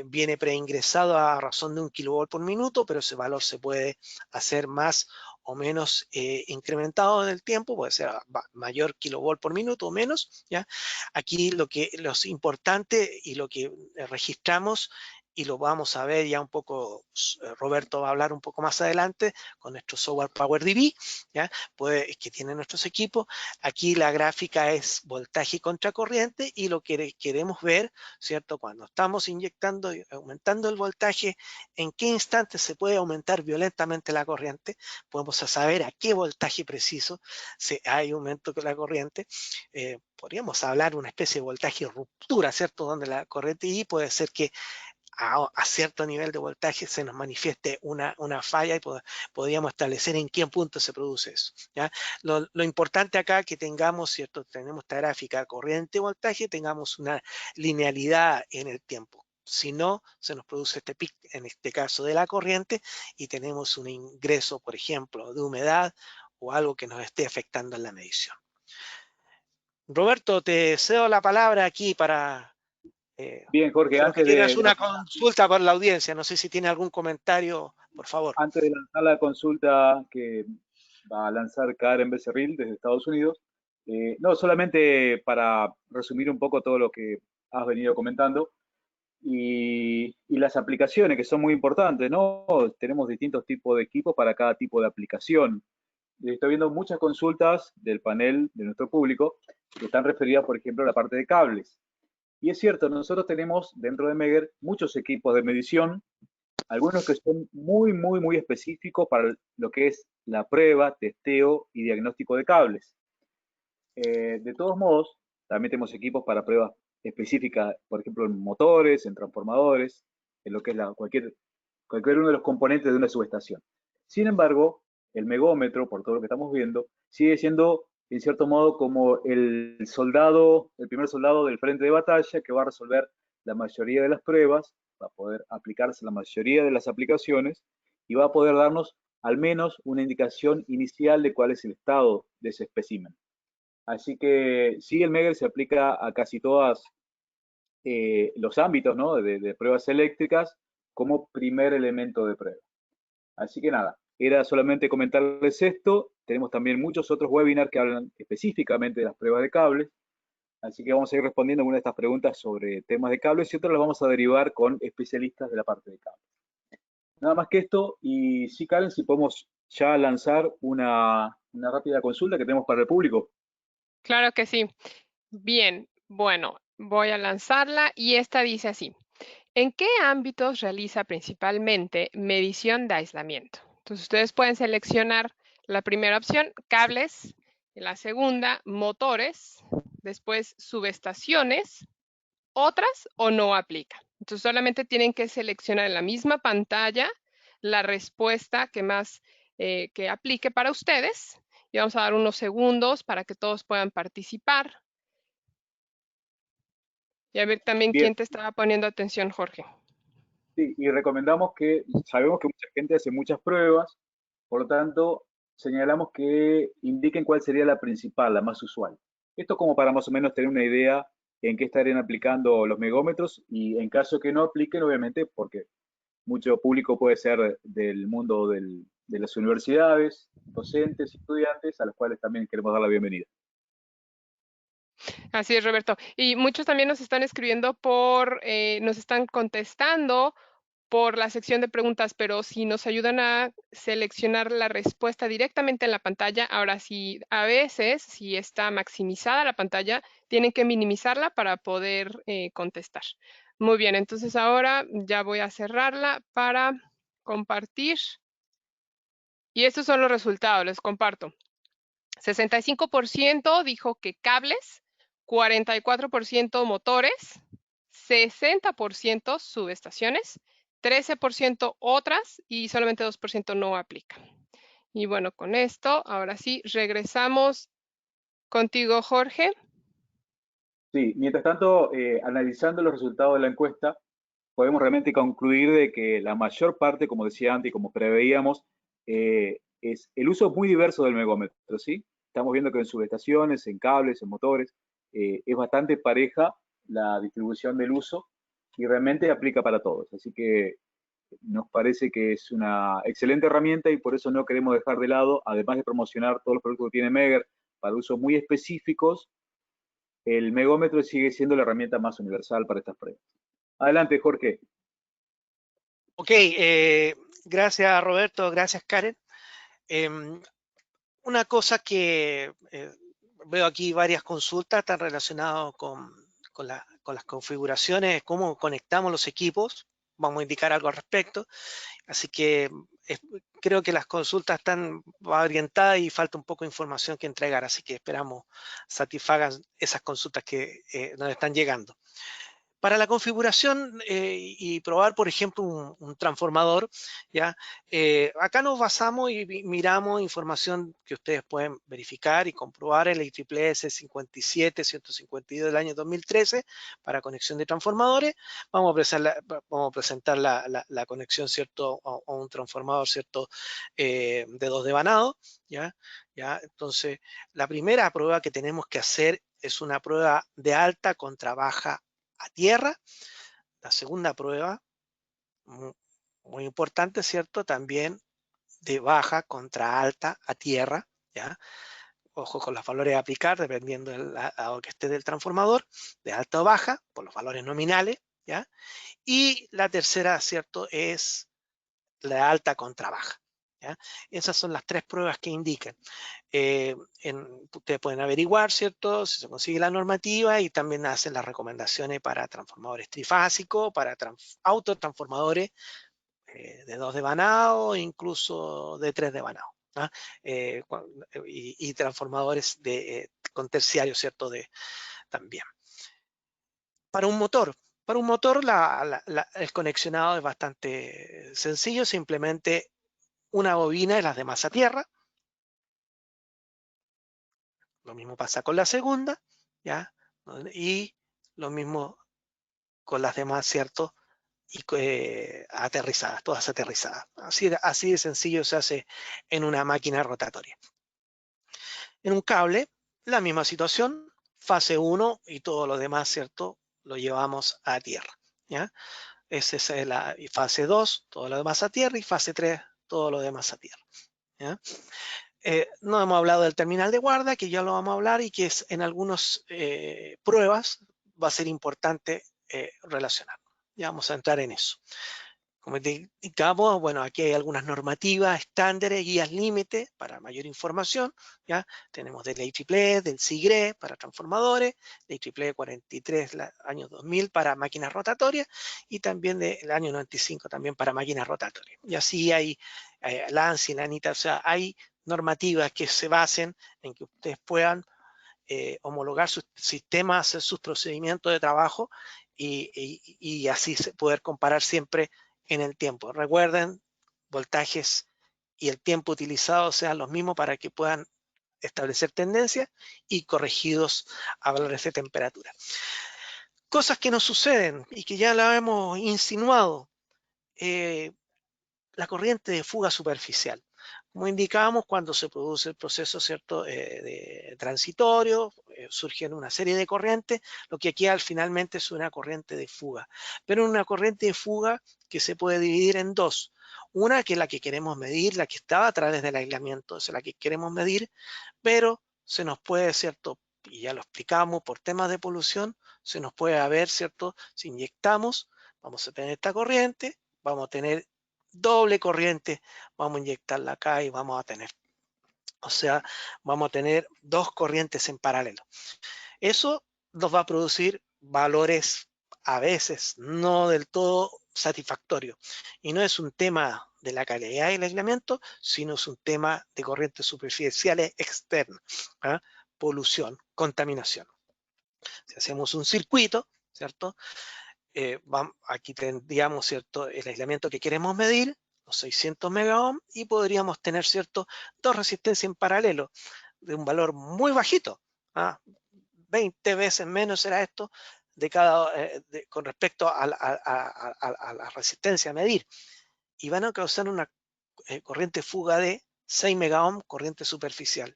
Viene preingresado a razón de 1 kilovolt por minuto, pero ese valor se puede hacer más o menos incrementado en el tiempo, puede ser mayor kilovolt por minuto o menos, ¿ya? Aquí lo importante y lo que registramos, y lo vamos a ver ya un poco, Roberto va a hablar un poco más adelante con nuestro software PowerDB, ¿ya? Que tiene nuestros equipos. Aquí la gráfica es voltaje contra corriente y lo que queremos ver, ¿cierto? Cuando estamos inyectando y aumentando el voltaje, en qué instante se puede aumentar violentamente la corriente. Podemos saber a qué voltaje preciso hay aumento de la corriente. Podríamos hablar de una especie de voltaje ruptura, ¿cierto? Donde la corriente I puede ser que a cierto nivel de voltaje se nos manifieste una falla y podríamos establecer en qué punto se produce eso, ¿ya? Lo importante acá que tengamos, ¿cierto? Tenemos esta gráfica corriente-voltaje, tengamos una linealidad en el tiempo. Si no, se nos produce este pic, en este caso de la corriente, y tenemos un ingreso, por ejemplo, de humedad o algo que nos esté afectando en la medición. Roberto, te cedo la palabra aquí para... Bien, Jorge, creo que tienes una consulta por la audiencia. No sé si tiene algún comentario, por favor. Antes de lanzar la consulta que va a lanzar Karen Becerril desde Estados Unidos, no, solamente para resumir un poco todo lo que has venido comentando y las aplicaciones que son muy importantes, ¿no? Tenemos distintos tipos de equipos para cada tipo de aplicación. Estoy viendo muchas consultas del panel de nuestro público que están referidas, por ejemplo, a la parte de cables. Y es cierto, nosotros tenemos dentro de Megger muchos equipos de medición, algunos que son muy, muy, muy específicos para lo que es la prueba, testeo y diagnóstico de cables. De todos modos, también tenemos equipos para pruebas específicas, por ejemplo, en motores, en transformadores, en lo que es cualquier uno de los componentes de una subestación. Sin embargo, el megómetro, por todo lo que estamos viendo, sigue siendo, en cierto modo, como el primer soldado del frente de batalla que va a resolver la mayoría de las pruebas, va a poder aplicarse la mayoría de las aplicaciones y va a poder darnos al menos una indicación inicial de cuál es el estado de ese espécimen. Así que sí, el Megger se aplica a casi todos los ámbitos, ¿no?, de pruebas eléctricas como primer elemento de prueba. Así que nada, era solamente comentarles esto. Tenemos también muchos otros webinars que hablan específicamente de las pruebas de cables. Así que vamos a ir respondiendo algunas de estas preguntas sobre temas de cables y otras las vamos a derivar con especialistas de la parte de cables. Nada más que esto, y sí, Karen, si podemos ya lanzar una rápida consulta que tenemos para el público. Claro que sí. Bien, bueno, voy a lanzarla y esta dice así. ¿En qué ámbitos realiza principalmente medición de aislamiento? Entonces, ustedes pueden seleccionar la primera opción, cables, la segunda, motores, después subestaciones, otras o no aplica. Entonces solamente tienen que seleccionar en la misma pantalla la respuesta que más que aplique para ustedes. Y vamos a dar unos segundos para que todos puedan participar. Y a ver también Bien. quién te estaba poniendo atención, Jorge. Sí, y recomendamos sabemos que mucha gente hace muchas pruebas, por lo tanto, señalamos que indiquen cuál sería la principal, la más usual. Esto como para más o menos tener una idea en qué estarían aplicando los megómetros y en caso que no apliquen, obviamente, porque mucho público puede ser del mundo de las universidades, docentes, estudiantes, a los cuales también queremos dar la bienvenida. Así es, Roberto. Y muchos también nos están escribiendo nos están contestando por la sección de preguntas, pero si nos ayudan a seleccionar la respuesta directamente en la pantalla, ahora sí, a veces, si está maximizada la pantalla, tienen que minimizarla para poder contestar. Muy bien, entonces ahora ya voy a cerrarla para compartir. Y estos son los resultados, les comparto. 65% dijo que cables, 44% motores, 60% subestaciones, 13% otras y solamente 2% no aplica. Y bueno, con esto, ahora sí, regresamos contigo, Jorge. Sí, mientras tanto, analizando los resultados de la encuesta, podemos realmente concluir de que la mayor parte, como decía antes y como preveíamos, es el uso muy diverso del megómetro, ¿sí? Estamos viendo que en subestaciones, en cables, en motores, es bastante pareja la distribución del uso y realmente aplica para todos. Así que nos parece que es una excelente herramienta y por eso no queremos dejar de lado, además de promocionar todos los productos que tiene Megger para usos muy específicos, el megómetro sigue siendo la herramienta más universal para estas pruebas. Adelante, Jorge. Ok, gracias Roberto, gracias Karen. Una cosa que veo aquí varias consultas están relacionadas con las configuraciones, cómo conectamos los equipos. Vamos a indicar algo al respecto. Así que creo que las consultas están orientadas y falta un poco de información que entregar. Así que esperamos satisfagan esas consultas que nos están llegando. Para la configuración y probar, por ejemplo, un transformador, ¿ya? Acá nos basamos y miramos información que ustedes pueden verificar y comprobar en la IEEE 57-152 del año 2013 para conexión de transformadores. Vamos a presentar la conexión, ¿cierto?, a un transformador, ¿cierto?, de 2 devanado, ¿ya? Entonces, la primera prueba que tenemos que hacer es una prueba de alta contra baja a tierra. La segunda prueba, muy importante, ¿cierto? También de baja contra alta a tierra, ¿ya? Ojo con los valores a aplicar, dependiendo del lado que esté del transformador, de alta o baja, por los valores nominales, ¿ya? Y la tercera, ¿cierto?, es la alta contra baja, ¿ya? Esas son las tres pruebas que indican. Ustedes pueden averiguar, ¿cierto?, si se consigue la normativa y también hacen las recomendaciones para transformadores trifásicos, para autotransformadores de 2 devanado, incluso de 3 devanado, ¿no? Y transformadores con terciario, ¿cierto?, también. Para un motor el conexionado es bastante sencillo, simplemente una bobina y las demás a tierra. Lo mismo pasa con la segunda, ¿ya? Y lo mismo con las demás, ¿cierto? Y aterrizadas, todas aterrizadas. Así de sencillo se hace en una máquina rotatoria. En un cable, la misma situación, fase 1 y todo lo demás, ¿cierto?, lo llevamos a tierra, ¿ya? Esa es la fase 2, todo lo demás a tierra, y fase 3, todo lo demás a tierra, ¿ya? No hemos hablado del terminal de guarda, que ya lo vamos a hablar y que en algunas pruebas va a ser importante relacionarlo. Ya vamos a entrar en eso. Como te indicamos, bueno, aquí hay algunas normativas, estándares, guías límite para mayor información, ¿ya? Tenemos del IEEE, del SIGRE para transformadores, del IEEE 43 año 2000 para máquinas rotatorias y también del año 95 también para máquinas rotatorias. Y así hay la ANSI, la ANITA, o sea, hay normativas que se basen en que ustedes puedan homologar sus sistemas, hacer sus procedimientos de trabajo y así poder comparar siempre en el tiempo. Recuerden, voltajes y el tiempo utilizado sean los mismos para que puedan establecer tendencias y corregidos a valores de temperatura. Cosas que nos suceden y que ya la hemos insinuado. La corriente de fuga superficial. Como indicábamos, cuando se produce el proceso, ¿cierto?, de transitorio, surgen una serie de corrientes, lo que aquí finalmente es una corriente de fuga. Pero una corriente de fuga que se puede dividir en dos. Una que es la que queremos medir, la que estaba a través del aislamiento, es la que queremos medir, pero se nos puede, ¿cierto?, y ya lo explicamos, por temas de polución, se nos puede haber, ¿cierto?, si inyectamos, vamos a tener esta corriente, vamos a tener doble corriente, vamos a inyectarla acá y vamos a tener, o sea, vamos a tener dos corrientes en paralelo. Eso nos va a producir valores a veces no del todo satisfactorios. Y no es un tema de la calidad del aislamiento, sino es un tema de corrientes superficiales externas, ¿ah? Polución, contaminación. Si hacemos un circuito, ¿cierto? Aquí tendríamos, ¿cierto?, el aislamiento que queremos medir, los 600 megaohm, y podríamos tener, ¿cierto?, dos resistencias en paralelo de un valor muy bajito, ¿ah? 20 veces menos será esto de con respecto a la resistencia a medir, y van a causar una corriente fuga de 6 megaohm, corriente superficial,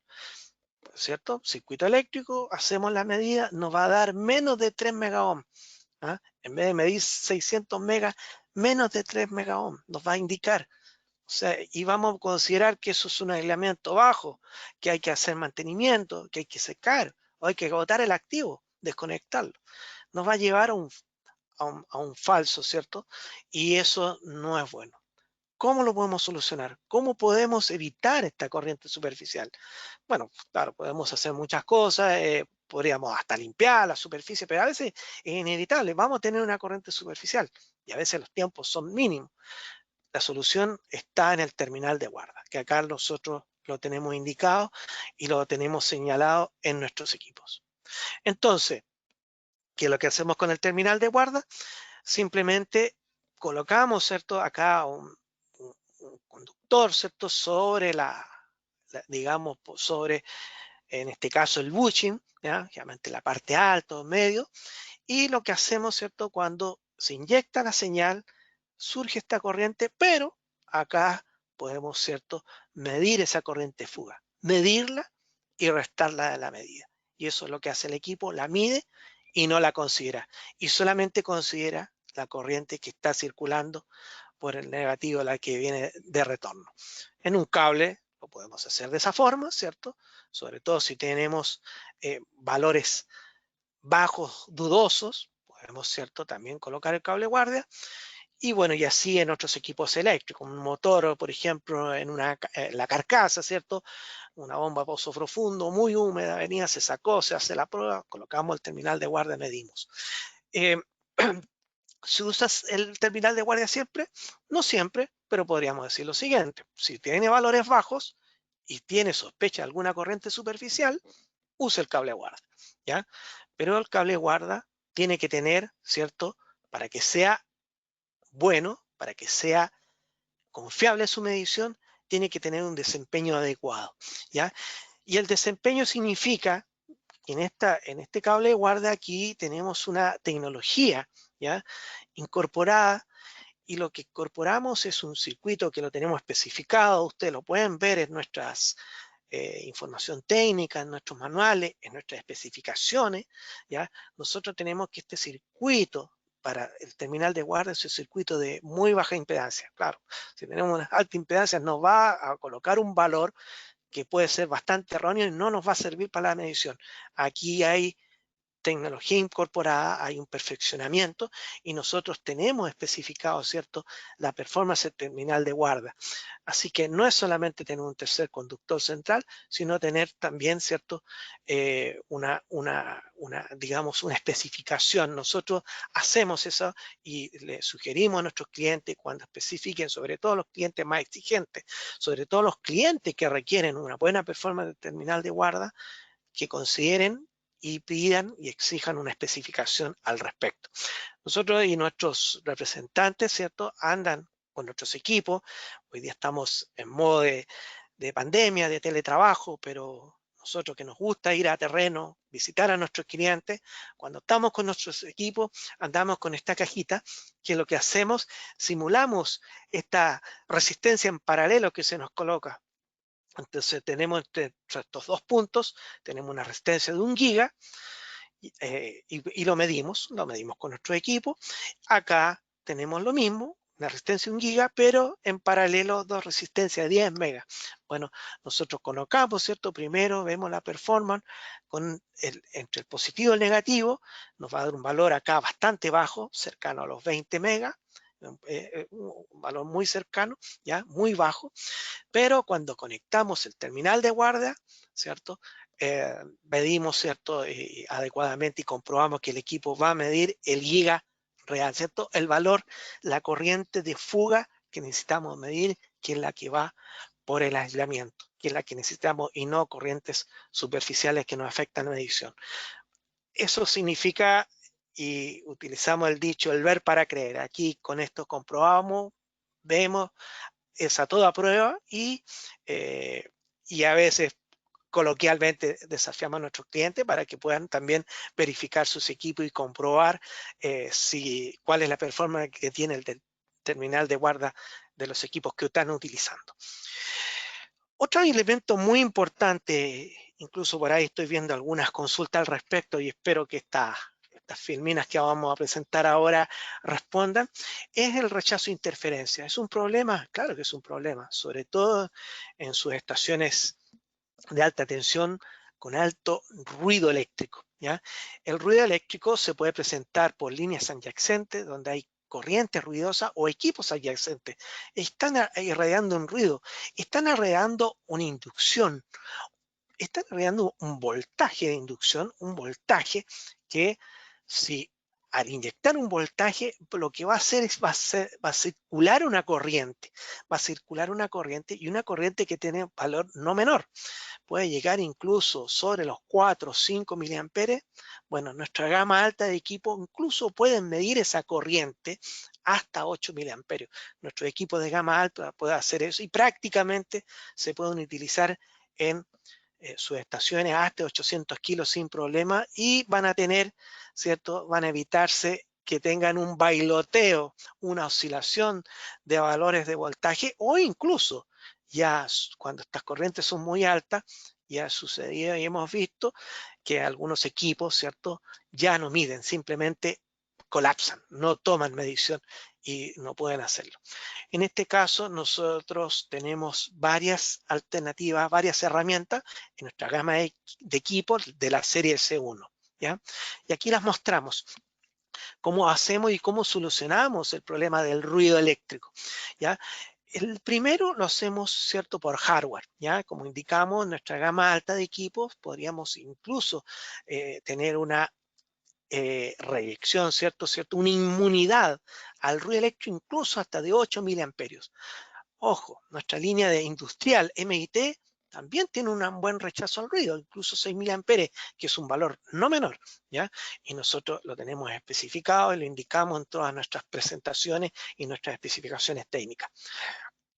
¿cierto? Circuito eléctrico, hacemos la medida, nos va a dar menos de 3 megaohm. ¿Ah? En vez de medir 600 megas, menos de 3 megaohm nos va a indicar. O sea, y vamos a considerar que eso es un aislamiento bajo, que hay que hacer mantenimiento, que hay que secar, o hay que agotar el activo, desconectarlo. Nos va a llevar a un falso, ¿cierto? Y eso no es bueno. ¿Cómo lo podemos solucionar? ¿Cómo podemos evitar esta corriente superficial? Bueno, claro, podemos hacer muchas cosas, podríamos hasta limpiar la superficie, pero a veces es inevitable, vamos a tener una corriente superficial y a veces los tiempos son mínimos. La solución está en el terminal de guarda, que acá nosotros lo tenemos indicado y lo tenemos señalado en nuestros equipos. Entonces, ¿qué es lo que hacemos con el terminal de guarda? Simplemente colocamos, ¿cierto?, acá un conductor, ¿cierto?, sobre digamos, sobre, en este caso, el bushing, ¿ya?, generalmente la parte alta o medio, y lo que hacemos, ¿cierto?, cuando se inyecta la señal, surge esta corriente, pero acá podemos, ¿cierto?, medir esa corriente fuga, medirla y restarla de la medida. Y eso es lo que hace el equipo, la mide y no la considera. Y solamente considera la corriente que está circulando por el negativo, la que viene de retorno. En un cable lo podemos hacer de esa forma, ¿cierto? Sobre todo si tenemos valores bajos, dudosos, podemos, ¿cierto?, también colocar el cable guardia. Y bueno, y así en otros equipos eléctricos, un motor, por ejemplo, en la carcasa, ¿cierto? Una bomba a pozo profundo, muy húmeda, venía, se sacó, se hace la prueba, colocamos el terminal de guardia, medimos. ¿Se usa el terminal de guardia siempre? No siempre, pero podríamos decir lo siguiente. Si tiene valores bajos y tiene sospecha de alguna corriente superficial, use el cable guarda, ¿ya? Pero el cable guarda tiene que tener, ¿cierto?, para que sea bueno, para que sea confiable su medición, tiene que tener un desempeño adecuado, ¿ya? Y el desempeño significa que en este cable de guarda aquí tenemos una tecnología, ¿ya?, incorporada, y lo que incorporamos es un circuito que lo tenemos especificado, ustedes lo pueden ver en nuestras información técnica, en nuestros manuales, en nuestras especificaciones, ¿ya? Nosotros tenemos que este circuito para el terminal de guardia es un circuito de muy baja impedancia. Claro, si tenemos una alta impedancia nos va a colocar un valor que puede ser bastante erróneo y no nos va a servir para la medición. Aquí hay tecnología incorporada, hay un perfeccionamiento y nosotros tenemos especificado, ¿cierto?, la performance del terminal de guarda. Así que no es solamente tener un tercer conductor central, sino tener también, ¿cierto?, digamos, una especificación. Nosotros hacemos eso y le sugerimos a nuestros clientes cuando especifiquen, sobre todo los clientes más exigentes, sobre todo los clientes que requieren una buena performance del terminal de guarda, que consideren y pidan y exijan una especificación al respecto. Nosotros y nuestros representantes, ¿cierto?, andan con nuestros equipos. Hoy día estamos en modo de pandemia, de teletrabajo, pero nosotros que nos gusta ir a terreno, visitar a nuestros clientes, cuando estamos con nuestros equipos, andamos con esta cajita, que lo que hacemos, simulamos esta resistencia en paralelo que se nos coloca. Entonces tenemos entre estos dos puntos, tenemos una resistencia de 1 giga, y lo medimos con nuestro equipo. Acá tenemos lo mismo, una resistencia de 1 giga, pero en paralelo dos resistencias de 10 megas. Bueno, nosotros colocamos, ¿cierto? Primero vemos la performance entre el positivo y el negativo, nos va a dar un valor acá bastante bajo, cercano a los 20 megas, un valor muy cercano, ya muy bajo, pero cuando conectamos el terminal de guardia, ¿cierto? Medimos, ¿cierto? Adecuadamente y comprobamos que el equipo va a medir el giga real, ¿cierto? El valor, la corriente de fuga que necesitamos medir, que es la que va por el aislamiento, que es la que necesitamos y no corrientes superficiales que nos afectan la medición. Eso significa, y utilizamos el dicho, el ver para creer. Aquí con esto comprobamos, vemos, es a toda prueba y a veces coloquialmente desafiamos a nuestros clientes para que puedan también verificar sus equipos y comprobar cuál es la performance que tiene el terminal de guarda de los equipos que están utilizando. Otro elemento muy importante, incluso por ahí estoy viendo algunas consultas al respecto y espero que estas filminas que vamos a presentar ahora respondan, es el rechazo de interferencia. ¿Es un problema? Claro que es un problema, sobre todo en sus estaciones de alta tensión con alto ruido eléctrico, ¿ya? El ruido eléctrico se puede presentar por líneas adyacentes donde hay corrientes ruidosas o equipos adyacentes. Están irradiando un ruido, están irradiando una inducción, están irradiando un voltaje de inducción, un voltaje que si al inyectar un voltaje, lo que va a hacer es va a circular una corriente, y una corriente que tiene valor no menor. Puede llegar incluso sobre los 4 o 5 miliamperes. Bueno, nuestra gama alta de equipo incluso pueden medir esa corriente hasta 8 miliamperios. Nuestro equipo de gama alta puede hacer eso y prácticamente se pueden utilizar en sus estaciones hasta 800 kilos sin problema y van a tener, ¿cierto? Van a evitarse que tengan un bailoteo, una oscilación de valores de voltaje o incluso ya cuando estas corrientes son muy altas, ya ha sucedido y hemos visto que algunos equipos, ¿cierto? Ya no miden, simplemente colapsan, no toman medición y no pueden hacerlo. En este caso, nosotros tenemos varias alternativas, varias herramientas en nuestra gama de equipos de la serie C1, ¿ya? Y aquí las mostramos cómo hacemos y cómo solucionamos el problema del ruido eléctrico, ¿ya? El primero lo hacemos, ¿cierto?, por hardware, ¿ya? Como indicamos, en nuestra gama alta de equipos podríamos incluso tener una reyección, ¿cierto? Una inmunidad al ruido eléctrico incluso hasta de 8 miliamperios. Ojo, nuestra línea de industrial MIT también tiene un buen rechazo al ruido, incluso 6 miliamperes, que es un valor no menor, ¿ya? Y nosotros lo tenemos especificado y lo indicamos en todas nuestras presentaciones y nuestras especificaciones técnicas.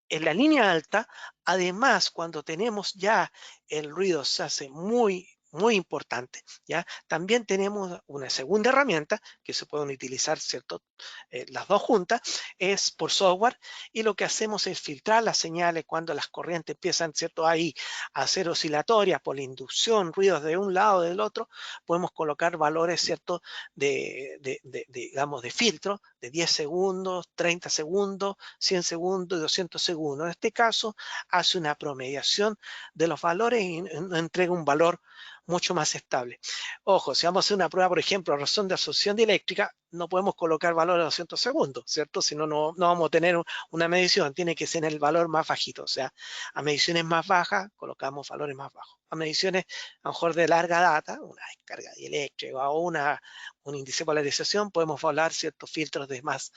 En la línea alta, además, cuando tenemos ya el ruido se hace muy importante, ¿ya? También tenemos una segunda herramienta que se pueden utilizar, ¿cierto? Las dos juntas, es por software y lo que hacemos es filtrar las señales cuando las corrientes empiezan, ¿cierto? Ahí a ser oscilatorias por la inducción, ruidos de un lado o del otro, podemos colocar valores, ¿cierto? Digamos, de filtro, de 10 segundos, 30 segundos, 100 segundos y 200 segundos. En este caso, hace una promediación de los valores y entrega un valor mucho más estable. Ojo, si vamos a hacer una prueba, por ejemplo, razón de asociación dieléctrica, no podemos colocar valor de 200 segundos, ¿cierto? Si no, no vamos a tener una medición, tiene que ser en el valor más bajito, o sea, a mediciones más bajas colocamos valores más bajos. A mediciones a lo mejor de larga data, una descarga dieléctrica o un índice de polarización, podemos hablar ciertos filtros de más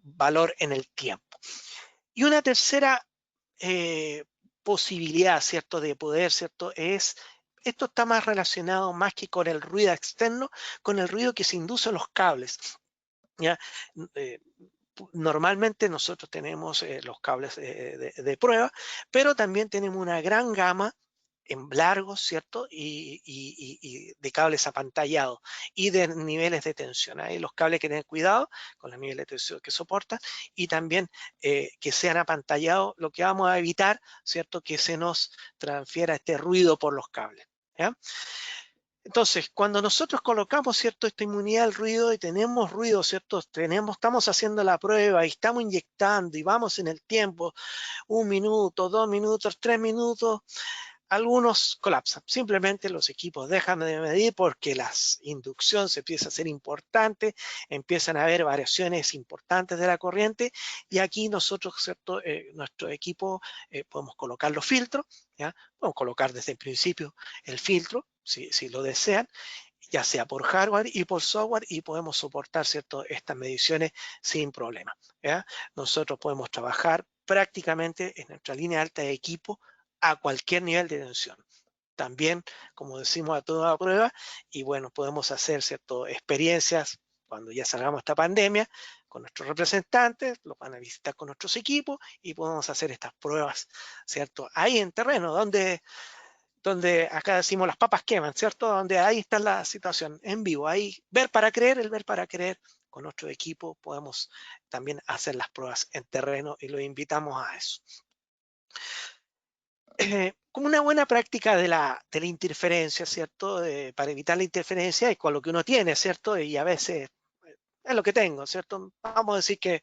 valor en el tiempo. Y una tercera posibilidad, ¿cierto?, de poder, ¿cierto?, es esto está más relacionado más que con el ruido externo, con el ruido que se induce en los cables, ¿ya? Normalmente nosotros tenemos los cables de prueba, pero también tenemos una gran gama en largos, ¿cierto? Y de cables apantallados y de niveles de tensión. Ahí los cables hay que tener cuidado con los niveles de tensión que soportan y también que sean apantallados, lo que vamos a evitar, ¿cierto? Que se nos transfiera este ruido por los cables, ¿ya? Entonces, cuando nosotros colocamos, ¿cierto?, esta inmunidad al ruido y tenemos ruido, ¿cierto?, estamos haciendo la prueba y estamos inyectando y vamos en el tiempo, 1 minuto, 2 minutos, 3 minutos, algunos colapsan. Simplemente los equipos dejan de medir porque la inducción se empieza a hacer importante, empiezan a haber variaciones importantes de la corriente y aquí nosotros, ¿cierto? Nuestro equipo podemos colocar los filtros, ¿ya? Podemos colocar desde el principio el filtro, si lo desean, ya sea por hardware y por software y podemos soportar, ¿cierto?, estas mediciones sin problema, ¿ya? Nosotros podemos trabajar prácticamente en nuestra línea alta de equipo a cualquier nivel de tensión. También, como decimos, a toda prueba, y bueno, podemos hacer, ¿cierto?, experiencias cuando ya salgamos de esta pandemia con nuestros representantes, los van a visitar con nuestros equipos y podemos hacer estas pruebas, ¿cierto?, ahí en terreno, donde acá decimos las papas queman, ¿cierto? Donde ahí está la situación en vivo, ahí ver para creer, el ver para creer, con nuestro equipo podemos también hacer las pruebas en terreno y lo invitamos a eso. Como una buena práctica de la interferencia, ¿cierto? Para evitar la interferencia es con lo que uno tiene, ¿cierto? Y a veces es lo que tengo, ¿cierto? Vamos a decir que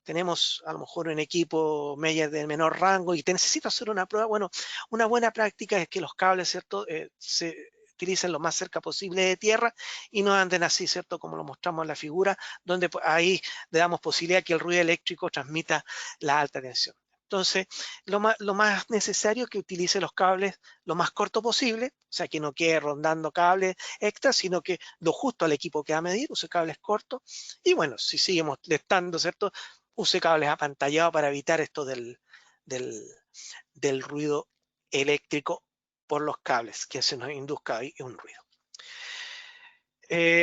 tenemos a lo mejor un equipo medio de menor rango y te necesito hacer una prueba. Bueno, una buena práctica es que los cables, ¿cierto? Se utilicen lo más cerca posible de tierra y no anden así, ¿cierto? Como lo mostramos en la figura, donde ahí le damos posibilidad que el ruido eléctrico transmita la alta tensión. Entonces, lo más necesario es que utilice los cables lo más corto posible, o sea, que no quede rondando cables extra, sino que lo justo al equipo que va a medir, use cables cortos. Y bueno, si sigue molestando, ¿cierto?, use cables apantallados para evitar esto del ruido eléctrico por los cables, que se nos induzca ahí un ruido.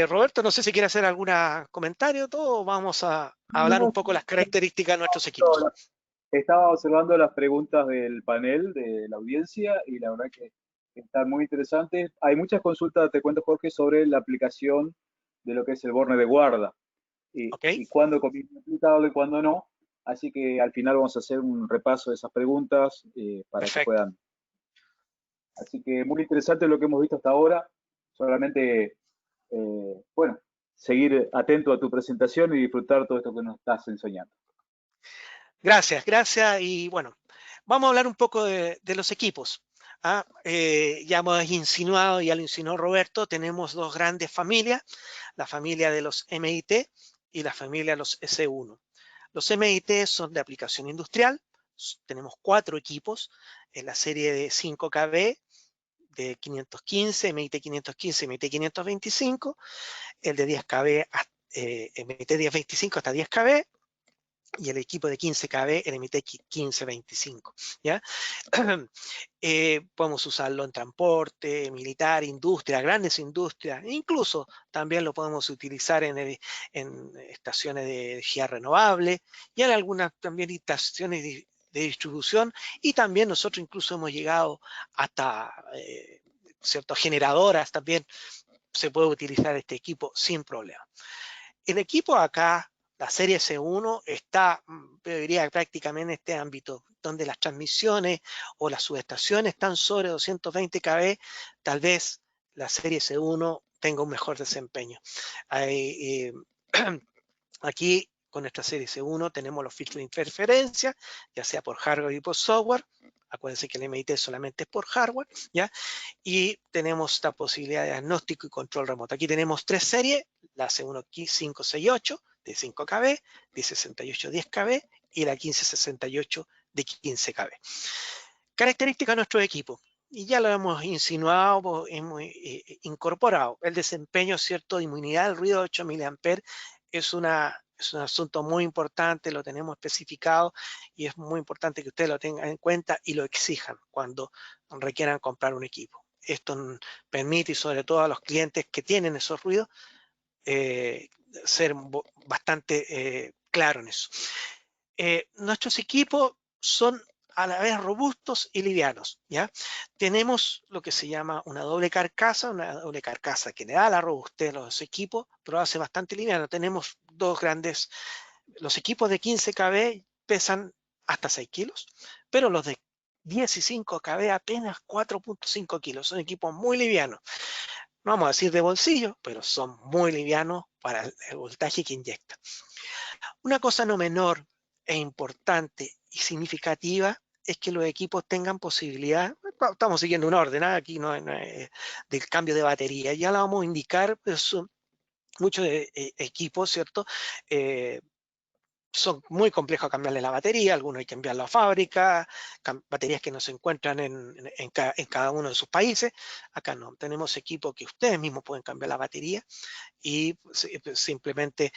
Roberto, no sé si quiere hacer algún comentario, todo vamos a hablar un poco de las características de nuestros equipos. Estaba observando las preguntas del panel de la audiencia y la verdad que están muy interesantes. Hay muchas consultas, te cuento, Jorge, sobre la aplicación de lo que es el borne de guarda y cuándo conviene aplicarlo y cuándo no. Así que al final vamos a hacer un repaso de esas preguntas para que puedan. Así que muy interesante lo que hemos visto hasta ahora. Solamente, bueno, seguir atento a tu presentación y disfrutar todo esto que nos estás enseñando. Gracias, gracias. Y bueno, vamos a hablar un poco de los equipos. Ya hemos insinuado, ya lo insinuó Roberto, tenemos dos grandes familias, la familia de los MIT y la familia de los S1. Los MIT son de aplicación industrial, tenemos 4 equipos en la serie de 5 kV, de 515, MIT 515, MIT 525, el de 10 kV, MIT 1025 hasta 10 kV, y el equipo de 15 kV, el MIT 1525, ¿ya? Podemos usarlo en transporte, militar, industria, grandes industrias, e incluso también lo podemos utilizar en estaciones de energía renovable y en algunas también estaciones de distribución, y también nosotros incluso hemos llegado hasta ciertas generadoras, también se puede utilizar este equipo sin problema. El equipo acá, la serie S1, está, yo diría, prácticamente en este ámbito, donde las transmisiones o las subestaciones están sobre 220 kV, tal vez la serie S1 tenga un mejor desempeño. Aquí, con nuestra serie S1, tenemos los filtros de interferencia, ya sea por hardware y por software. Acuérdense que el MIT solamente es por hardware, ¿ya? Y tenemos esta posibilidad de diagnóstico y control remoto. Aquí tenemos 3 series, la C1 1568 de 5 kV, 1068 10 kV y la 1568 de 15 kV. Características de nuestro equipo. Y ya lo hemos insinuado, hemos incorporado. El desempeño, ¿cierto?, de inmunidad al ruido de 8 mA es un asunto muy importante, lo tenemos especificado y es muy importante que ustedes lo tengan en cuenta y lo exijan cuando requieran comprar un equipo. esto permite, y sobre todo a los clientes que tienen esos ruidos, ser bastante claro en eso. Nuestros equipos son a la vez robustos y livianos, ¿ya? Tenemos lo que se llama una doble carcasa que le da la robustez a los equipos, pero hace bastante liviano. Tenemos dos grandes, los equipos de 15 kV pesan hasta 6 kilos, pero los de 15 kV apenas 4.5 kilos, son equipos muy livianos. No vamos a decir de bolsillo, pero son muy livianos para el voltaje que inyectan. Una cosa no menor e importante y significativa es que los equipos tengan posibilidad, estamos siguiendo un orden, aquí no es del cambio de batería, ya la vamos a indicar, pero son muchos equipos, ¿cierto? Son muy complejos cambiarle la batería, algunos hay que enviarlo a fábrica, baterías que no se encuentran en cada uno de sus países. Acá no, tenemos equipos que ustedes mismos pueden cambiar la batería y simplemente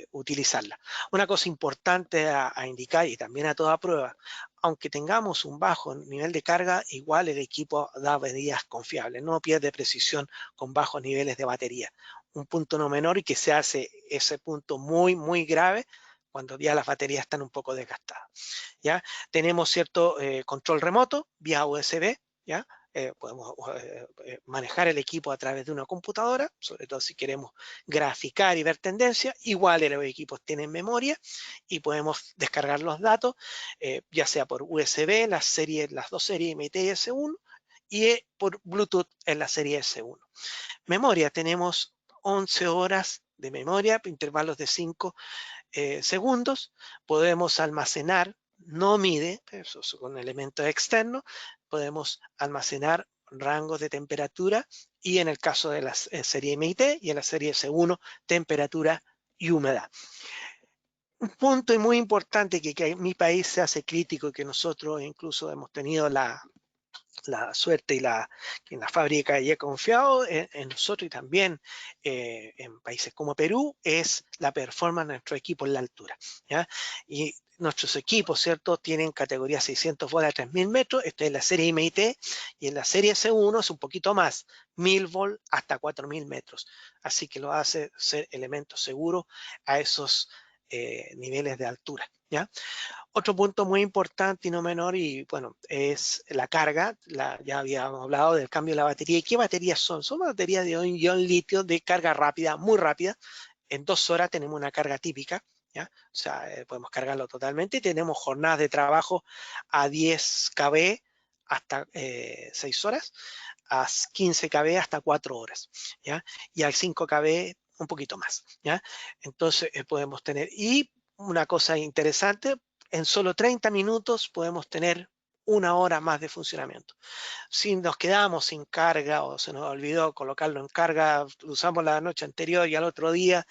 utilizarla. Una cosa importante a indicar y también a toda prueba, aunque tengamos un bajo nivel de carga, igual el equipo da baterías confiables, no pierde precisión con bajos niveles de batería. Un punto no menor y que se hace ese punto muy, muy grave cuando ya las baterías están un poco desgastadas. ¿Ya? Tenemos cierto control remoto vía USB, ¿ya? Podemos manejar el equipo a través de una computadora, sobre todo si queremos graficar y ver tendencias. Igual los equipos tienen memoria y podemos descargar los datos, ya sea por USB, las dos series MT y S1, y por Bluetooth en la serie S1. Memoria, tenemos 11 horas de memoria, intervalos de 5 segundos. Podemos almacenar, no mide, eso con elementos externos, podemos almacenar rangos de temperatura y en el caso de la serie MIT y en la serie S1, temperatura y humedad. Un punto muy importante que en mi país se hace crítico y que nosotros incluso hemos tenido la suerte y que en la fábrica haya confiado en nosotros y también en países como Perú, es la performance de nuestro equipo en la altura, ¿ya? Y nuestros equipos, ¿cierto?, tienen categoría 600 volts a 3000 metros, esta es la serie MIT, y en la serie S1 es un poquito más, 1000 volts hasta 4000 metros, así que lo hace ser elementos seguros a esos niveles de altura, ¿ya? Otro punto muy importante y no menor, y bueno, es la carga. Ya habíamos hablado del cambio de la batería. ¿Y qué baterías son? Son baterías de ion litio de carga rápida, muy rápida. En 2 horas tenemos una carga típica, ¿ya? O sea, podemos cargarlo totalmente y tenemos jornadas de trabajo a 10 kV hasta 6 horas, a 15 kV hasta 4 horas, ¿ya? Y al 5 kV un poquito más, ¿ya? Entonces podemos tener, y una cosa interesante, en solo 30 minutos podemos tener 1 hora más de funcionamiento. Si nos quedamos sin carga o se nos olvidó colocarlo en carga, lo usamos la noche anterior y al otro día,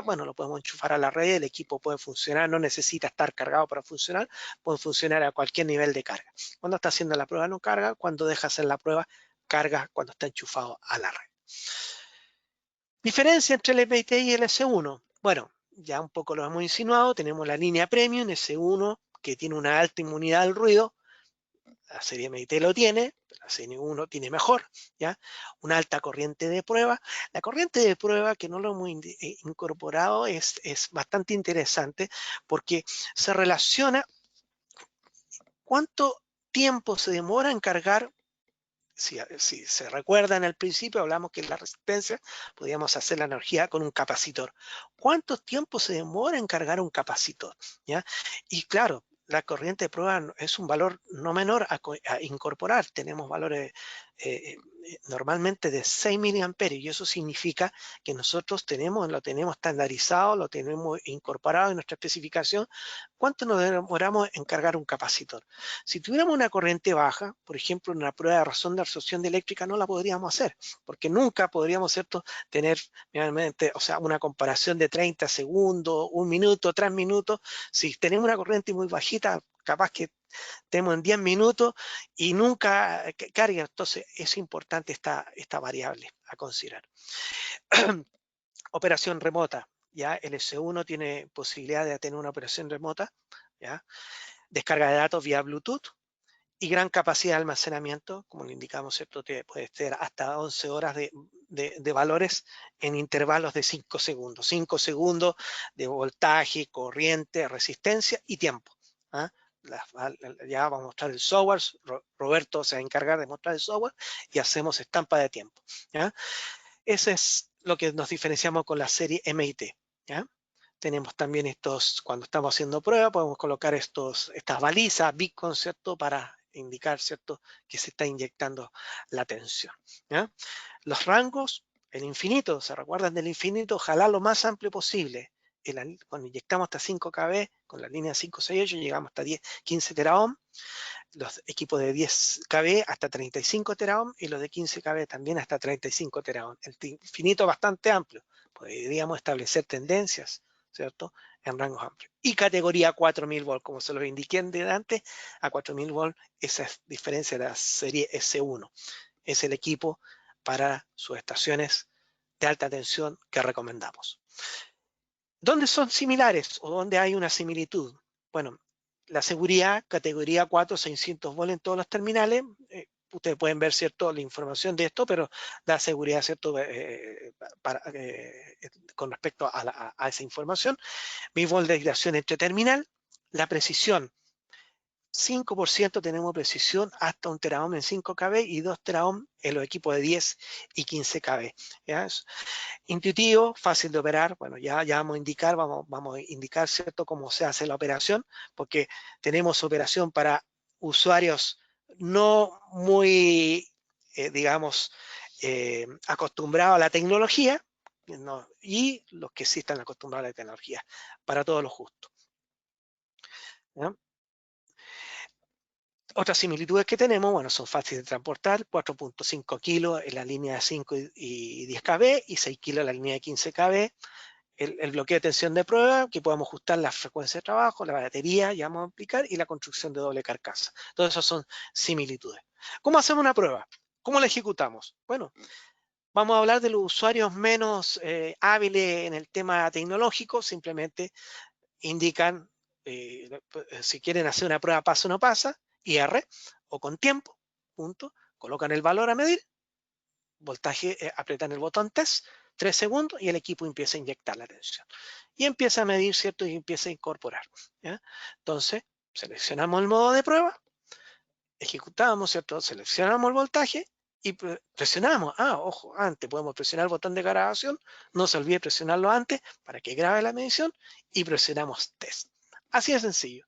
bueno, lo podemos enchufar a la red, el equipo puede funcionar, no necesita estar cargado para funcionar, puede funcionar a cualquier nivel de carga. Cuando está haciendo la prueba no carga, cuando deja hacer la prueba, carga cuando está enchufado a la red. Diferencia entre el MIT y el S1. Bueno, ya un poco lo hemos insinuado, tenemos la línea Premium S1 que tiene una alta inmunidad al ruido, la serie MIT lo tiene, la serie 1 tiene mejor, ¿ya? Una alta corriente de prueba. La corriente de prueba que no lo hemos incorporado es bastante interesante porque se relaciona cuánto tiempo se demora en cargar. Si se recuerdan al principio, hablamos que en la resistencia podíamos hacer la energía con un capacitor. ¿Cuánto tiempo se demora en cargar un capacitor? ¿Ya? Y claro, la corriente de prueba es un valor no menor a incorporar. Tenemos valores normalmente de 6 miliamperios y eso significa que nosotros lo tenemos estandarizado, lo tenemos incorporado en nuestra especificación. ¿Cuánto nos demoramos en cargar un capacitor? Si tuviéramos una corriente baja, por ejemplo, una prueba de razón de absorción de eléctrica, no la podríamos hacer, porque nunca podríamos, ¿cierto?, tener realmente, o sea, una comparación de 30 segundos, 1 minuto, 3 minutos. Si tenemos una corriente muy bajita, capaz que tenemos en 10 minutos y nunca carga. Entonces, es importante esta variable a considerar. Operación remota. ¿Ya? El S1 tiene posibilidad de tener una operación remota, ¿ya? Descarga de datos vía Bluetooth y gran capacidad de almacenamiento, como lo indicamos, ¿cierto? Puede ser hasta 11 horas de valores en intervalos de 5 segundos. 5 segundos de voltaje, corriente, resistencia y tiempo. ¿Ah? Ya vamos a mostrar el software, Roberto se va a encargar de mostrar el software y hacemos estampa de tiempo. ¿Ya? Ese es lo que nos diferenciamos con la serie MIT. ¿Ya? Tenemos también estos, cuando estamos haciendo pruebas, podemos colocar estas balizas, beacons, ¿cierto? Para indicar, ¿cierto? Que se está inyectando la tensión. ¿Ya? Los rangos, el infinito, ¿se recuerdan del infinito? Ojalá lo más amplio posible. Cuando inyectamos hasta 5 kV, con la línea 568 llegamos hasta 15 teraohm. Los equipos de 10 kV hasta 35 teraohm y los de 15 kV también hasta 35 teraohm. El infinito bastante amplio. Podríamos establecer tendencias, ¿cierto? En rangos amplios. Y categoría 4000 volt, como se lo indiqué antes, a 4000 volt, esa es diferencia de la serie S1. Es el equipo para sus estaciones de alta tensión que recomendamos. ¿Dónde son similares o dónde hay una similitud? Bueno, la seguridad, categoría 4, 600 volt en todos los terminales. Ustedes pueden ver, ¿cierto?, la información de esto, pero la seguridad, ¿cierto?, con respecto a esa información. Mi volt de aislación entre terminal, la precisión. 5% tenemos precisión hasta 1 teraohm en 5 kV y 2 teraohm en los equipos de 10 y 15 kV. ¿Ya? Intuitivo, fácil de operar. Bueno, ya vamos a indicar, ¿cierto?, cómo se hace la operación, porque tenemos operación para usuarios no muy, digamos, acostumbrados a la tecnología, ¿no? Y los que sí están acostumbrados a la tecnología, para todos los gustos. ¿Ya? Otras similitudes que tenemos, bueno, son fáciles de transportar, 4.5 kilos en la línea de 5 y 10 kV y 6 kilos en la línea de 15 kV. El bloqueo de tensión de prueba, que podemos ajustar la frecuencia de trabajo, la batería, ya vamos a explicar, y la construcción de doble carcasa. Todas esas son similitudes. ¿Cómo hacemos una prueba? ¿Cómo la ejecutamos? Bueno, vamos a hablar de los usuarios menos hábiles en el tema tecnológico. Simplemente indican, si quieren hacer una prueba pasa o no pasa, IR, o con tiempo, punto, colocan el valor a medir, voltaje, apretan el botón test, 3 segundos y el equipo empieza a inyectar la tensión. Y empieza a medir, ¿cierto? Y empieza a incorporar. ¿Ya? Entonces, seleccionamos el modo de prueba, ejecutamos, ¿cierto? Seleccionamos el voltaje y presionamos. Ojo, antes podemos presionar el botón de grabación, no se olvide presionarlo antes para que grabe la medición y presionamos test. Así de sencillo.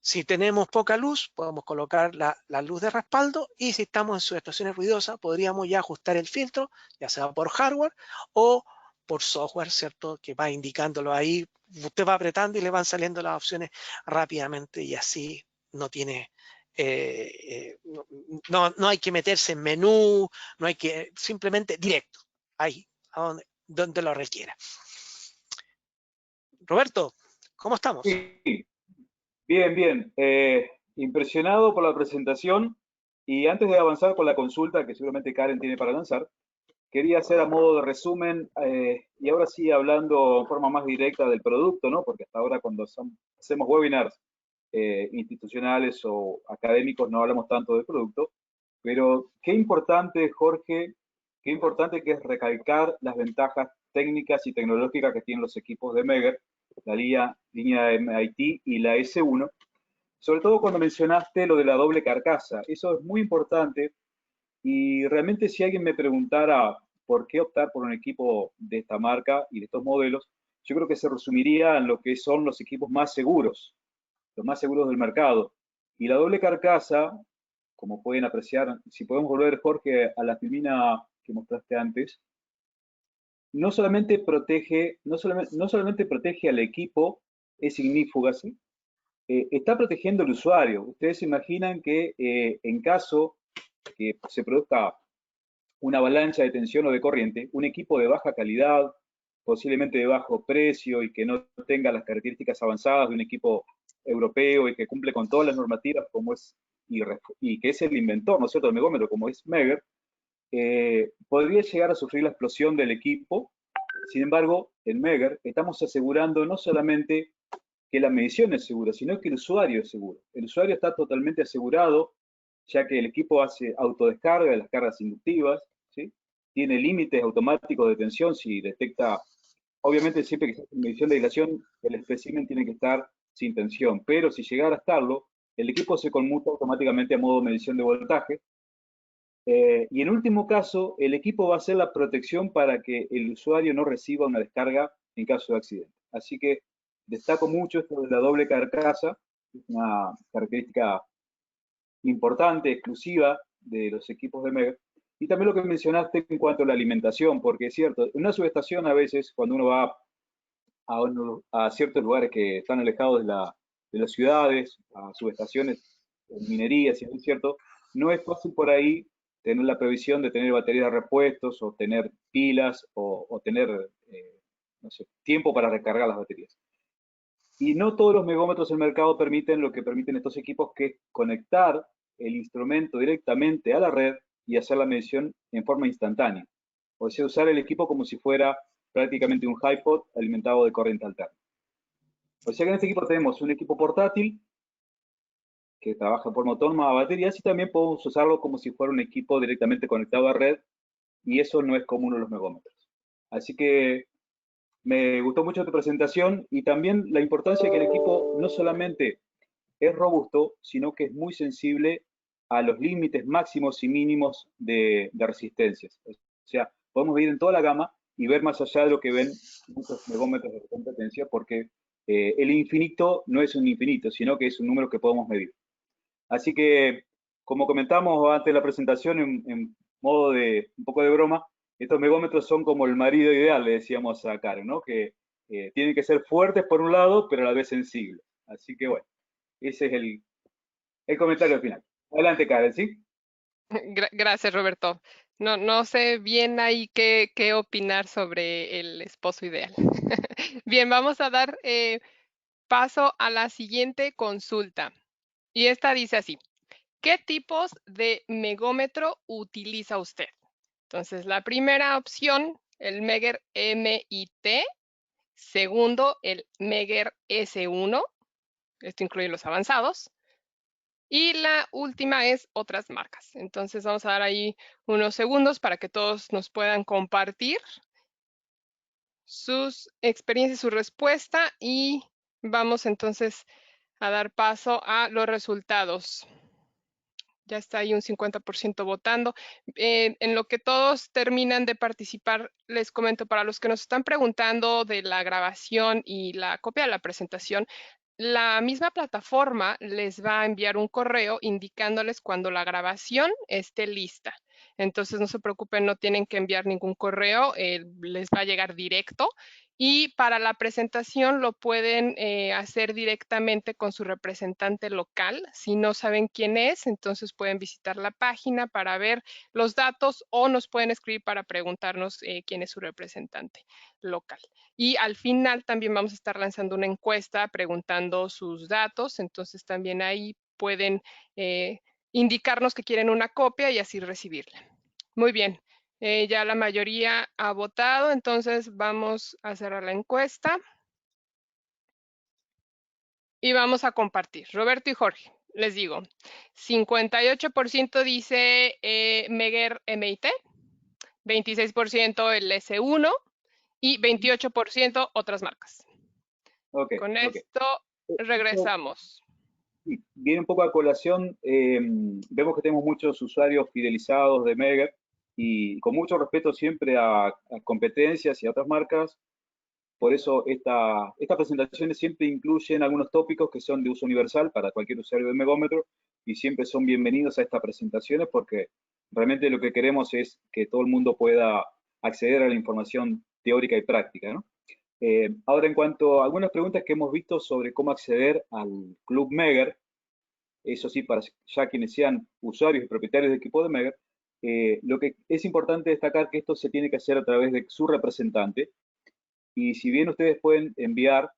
Si tenemos poca luz, podemos colocar la luz de respaldo y si estamos en subestaciones ruidosas, podríamos ya ajustar el filtro, ya sea por hardware o por software, ¿cierto? Que va indicándolo ahí. Usted va apretando y le van saliendo las opciones rápidamente y así no tiene... no hay que meterse en menú, no hay que... Simplemente directo, ahí, donde lo requiera. Roberto, ¿cómo estamos? Sí, bien, bien. Impresionado por la presentación y antes de avanzar con la consulta que seguramente Karen tiene para lanzar, quería hacer a modo de resumen y ahora sí hablando en forma más directa del producto, ¿no? Porque hasta ahora cuando hacemos webinars institucionales o académicos no hablamos tanto del producto, pero qué importante, Jorge, qué importante que es recalcar las ventajas técnicas y tecnológicas que tienen los equipos de Megger, la línea MIT y la S1, sobre todo cuando mencionaste lo de la doble carcasa. Eso es muy importante y realmente si alguien me preguntara por qué optar por un equipo de esta marca y de estos modelos, yo creo que se resumiría en lo que son los equipos más seguros, los más seguros del mercado. Y la doble carcasa, como pueden apreciar, si podemos volver, Jorge, a la filmina que mostraste antes, no solamente protege al equipo, es ignífuga, ¿sí? Está protegiendo al usuario. Ustedes se imaginan que en caso que se produzca una avalancha de tensión o de corriente, un equipo de baja calidad, posiblemente de bajo precio y que no tenga las características avanzadas de un equipo europeo y que cumple con todas las normativas como es y que es el inventor, ¿no es cierto?, del megómetro, como es Megger, podría llegar a sufrir la explosión del equipo. Sin embargo, en Megger estamos asegurando no solamente que la medición es segura, sino que el usuario es seguro. El usuario está totalmente asegurado ya que el equipo hace autodescarga de las cargas inductivas, ¿sí? Tiene límites automáticos de tensión si detecta, obviamente siempre que se hace medición de aislación, el espécimen tiene que estar sin tensión, pero si llegara a estarlo, el equipo se conmuta automáticamente a modo medición de voltaje. Y en último caso, el equipo va a hacer la protección para que el usuario no reciba una descarga en caso de accidente. Así que destaco mucho esto de la doble carcasa, es una característica importante, exclusiva de los equipos de Megger. Y también lo que mencionaste en cuanto a la alimentación, porque es cierto, en una subestación a veces, cuando uno va a ciertos lugares que están alejados de las ciudades, a subestaciones, minerías, si es cierto, no es fácil por ahí tener la previsión de tener baterías de repuestos o tener pilas o tener no sé, tiempo para recargar las baterías. Y no todos los megómetros del mercado permiten lo que permiten estos equipos, que es conectar el instrumento directamente a la red y hacer la medición en forma instantánea. O sea, usar el equipo como si fuera prácticamente un HiPod alimentado de corriente alterna. O sea que en este equipo tenemos un equipo portátil que trabaja por motor autónoma a baterías y también podemos usarlo como si fuera un equipo directamente conectado a red, y eso no es común en los megómetros. Así que me gustó mucho tu presentación y también la importancia de que el equipo no solamente es robusto, sino que es muy sensible a los límites máximos y mínimos de resistencias. O sea, podemos ir en toda la gama y ver más allá de lo que ven muchos megómetros de competencia, porque el infinito no es un infinito, sino que es un número que podemos medir. Así que, como comentamos antes de la presentación, en modo de un poco de broma, estos megómetros son como el marido ideal, le decíamos a Karen, ¿no? Que tienen que ser fuertes por un lado, pero a la vez sensibles. Así que bueno, ese es el comentario final. Adelante, Karen, ¿sí? Gracias, Roberto. No sé bien ahí qué opinar sobre el esposo ideal. Bien, vamos a dar paso a la siguiente consulta. Y esta dice así: ¿qué tipos de megómetro utiliza usted? Entonces, la primera opción, el Megger MIT. Segundo, el Megger S1. Esto incluye los avanzados. Y la última es otras marcas. Entonces vamos a dar ahí unos segundos para que todos nos puedan compartir sus experiencias, su respuesta, y vamos entonces a dar paso a los resultados. Ya está ahí un 50% votando. En lo que todos terminan de participar, les comento, para los que nos están preguntando de la grabación y la copia de la presentación, la misma plataforma les va a enviar un correo indicándoles cuando la grabación esté lista. Entonces no se preocupen, no tienen que enviar ningún correo, les va a llegar directo. Y para la presentación lo pueden hacer directamente con su representante local. Si no saben quién es, entonces pueden visitar la página para ver los datos o nos pueden escribir para preguntarnos quién es su representante local. Y al final también vamos a estar lanzando una encuesta preguntando sus datos, entonces también ahí pueden indicarnos que quieren una copia y así recibirla. Muy bien, ya la mayoría ha votado, entonces vamos a cerrar la encuesta y vamos a compartir. Roberto y Jorge, les digo, 58% dice Megger MIT, 26% el S1, y 28% otras marcas. Ok. Con esto regresamos. Sí, viene un poco a colación. Vemos que tenemos muchos usuarios fidelizados de Megger y con mucho respeto siempre a competencias y a otras marcas. Por eso estas presentaciones siempre incluyen algunos tópicos que son de uso universal para cualquier usuario de megómetro, y siempre son bienvenidos a estas presentaciones porque realmente lo que queremos es que todo el mundo pueda acceder a la información teórica y práctica, ¿no? Ahora, en cuanto a algunas preguntas que hemos visto sobre cómo acceder al Club Megger, eso sí, para ya quienes sean usuarios y propietarios de equipo de Megger, lo que es importante destacar que esto se tiene que hacer a través de su representante. Y si bien ustedes pueden enviar,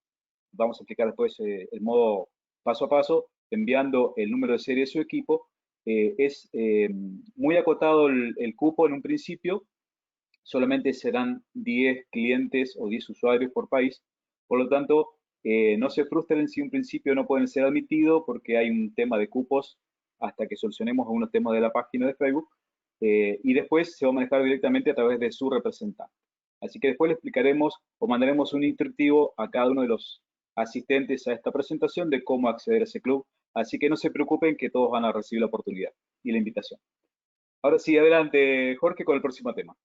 vamos a explicar después el modo paso a paso, enviando el número de serie de su equipo, es muy acotado el cupo en un principio, solamente serán 10 clientes o 10 usuarios por país, por lo tanto, no se frustren si en un principio no pueden ser admitidos porque hay un tema de cupos hasta que solucionemos algunos temas de la página de Facebook, y después se va a manejar directamente a través de su representante. Así que después le explicaremos o mandaremos un instructivo a cada uno de los asistentes a esta presentación de cómo acceder a ese club. Así que no se preocupen, que todos van a recibir la oportunidad y la invitación. Ahora sí, adelante, Jorge, con el próximo tema.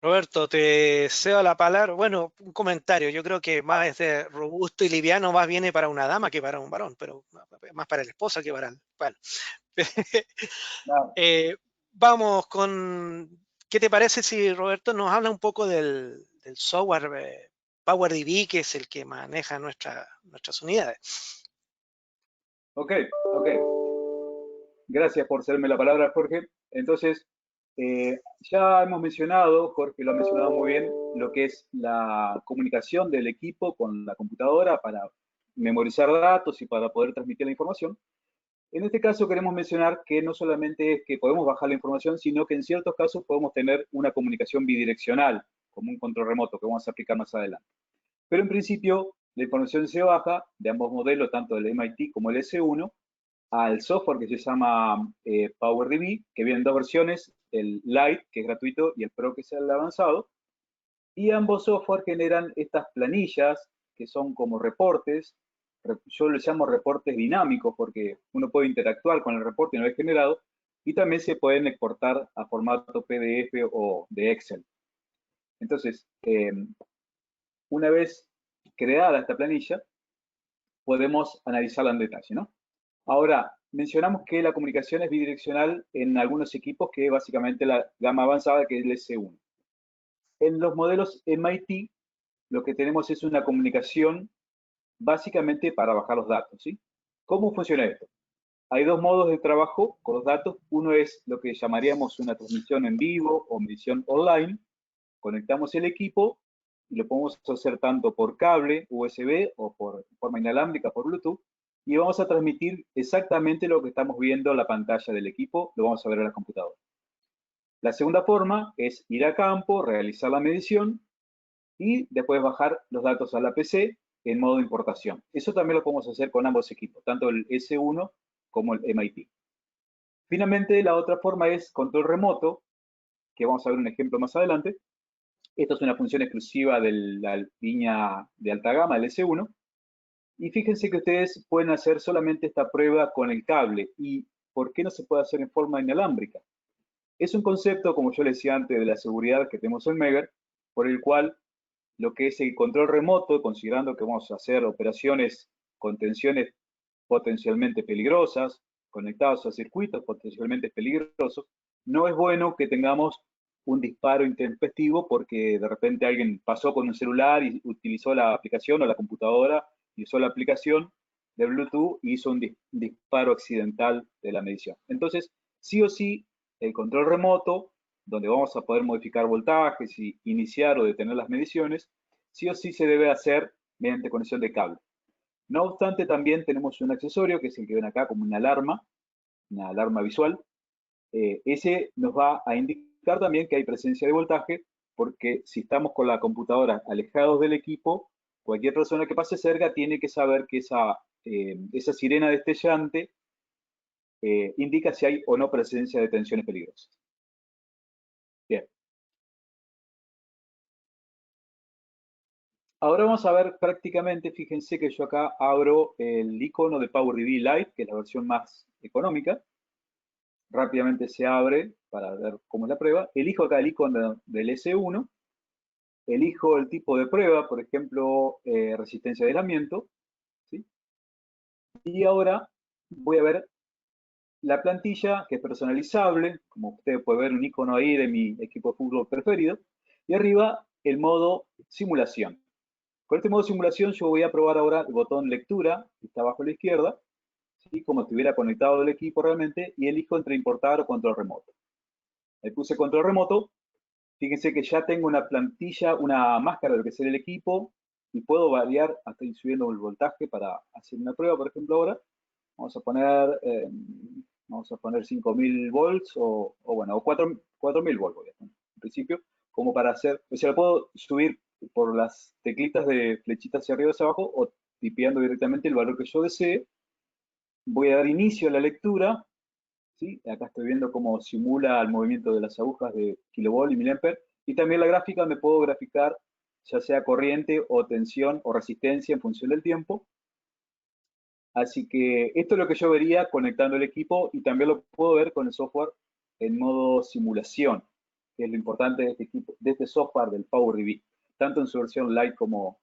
Roberto, te cedo la palabra. Bueno, un comentario. Yo creo que más este robusto y liviano más viene para una dama que para un varón, pero más para la esposa que para el... Bueno. Vamos con... ¿Qué te parece si Roberto nos habla un poco del software PowerDB, que es el que maneja nuestras unidades? Ok. Gracias por cederme la palabra, Jorge. Entonces, ya hemos mencionado, Jorge lo ha mencionado muy bien, lo que es la comunicación del equipo con la computadora para memorizar datos y para poder transmitir la información. En este caso queremos mencionar que no solamente es que podemos bajar la información, sino que en ciertos casos podemos tener una comunicación bidireccional, como un control remoto que vamos a aplicar más adelante. Pero en principio, la información se baja de ambos modelos, tanto el MIT como el S1, al software que se llama PowerDB, que viene en dos versiones, el Lite, que es gratuito, y el Pro, que es el avanzado. Y ambos software generan estas planillas, que son como reportes. Yo les llamo reportes dinámicos, porque uno puede interactuar con el reporte una vez generado, y también se pueden exportar a formato PDF o de Excel. Entonces, una vez creada esta planilla, podemos analizarla en detalle, ¿no? Ahora, mencionamos que la comunicación es bidireccional en algunos equipos, que básicamente la gama avanzada, que es el S1. En los modelos MIT, lo que tenemos es una comunicación básicamente para bajar los datos, ¿sí? ¿Cómo funciona esto? Hay dos modos de trabajo con los datos. Uno es lo que llamaríamos una transmisión en vivo o medición online. Conectamos el equipo y lo podemos hacer tanto por cable USB o por forma inalámbrica por Bluetooth, y vamos a transmitir exactamente lo que estamos viendo en la pantalla del equipo, lo vamos a ver en la computadora. La segunda forma es ir a campo, realizar la medición y después bajar los datos a la PC en modo importación. Eso también lo podemos hacer con ambos equipos, tanto el S1 como el MIT. Finalmente, la otra forma es control remoto, que vamos a ver un ejemplo más adelante. Esta es una función exclusiva de la línea de alta gama, el S1. Y fíjense que ustedes pueden hacer solamente esta prueba con el cable. ¿Y por qué no se puede hacer en forma inalámbrica? Es un concepto, como yo les decía antes, de la seguridad que tenemos en Megger, por el cual lo que es el control remoto, considerando que vamos a hacer operaciones con tensiones potencialmente peligrosas, conectados a circuitos potencialmente peligrosos, no es bueno que tengamos un disparo intempestivo porque de repente alguien pasó con un celular y utilizó la aplicación o la computadora y usó la aplicación de Bluetooth y hizo un disparo accidental de la medición. Entonces, sí o sí, el control remoto, donde vamos a poder modificar voltajes y iniciar o detener las mediciones, sí o sí se debe hacer mediante conexión de cable. No obstante, también tenemos un accesorio, que es el que ven acá como una alarma visual. Ese nos va a indicar también que hay presencia de voltaje, porque si estamos con la computadora alejados del equipo, cualquier persona que pase cerca tiene que saber que esa sirena destellante indica si hay o no presencia de tensiones peligrosas. Bien. Ahora vamos a ver prácticamente, fíjense que yo acá abro el icono de PowerDB Lite, que es la versión más económica. Rápidamente se abre para ver cómo es la prueba. Elijo acá el icono del S1. Elijo el tipo de prueba, por ejemplo, resistencia de aislamiento, ¿sí? Y ahora voy a ver la plantilla, que es personalizable, como usted puede ver un icono ahí de mi equipo de fútbol preferido, y arriba el modo simulación. Con este modo simulación yo voy a probar ahora el botón lectura, que está abajo a la izquierda, ¿sí? Como si estuviera conectado el equipo realmente, y elijo entre importar o control remoto. Le puse control remoto. Fíjense que ya tengo una plantilla, una máscara de lo que es el equipo, y puedo variar hasta ir subiendo el voltaje para hacer una prueba, por ejemplo, ahora. Vamos a poner 5.000 volts o 4.000 volts, voy a poner, en principio, como para hacer, o sea, lo puedo subir por las teclitas de flechitas hacia arriba y hacia abajo, o tipeando directamente el valor que yo desee, voy a dar inicio a la lectura, ¿sí? Acá estoy viendo cómo simula el movimiento de las agujas de kilovolt y miliamper, y también la gráfica me puedo graficar ya sea corriente o tensión o resistencia en función del tiempo. Así que esto es lo que yo vería conectando el equipo, y también lo puedo ver con el software en modo simulación, que es lo importante de este equipo, de este software del PowerDB, tanto en su versión light como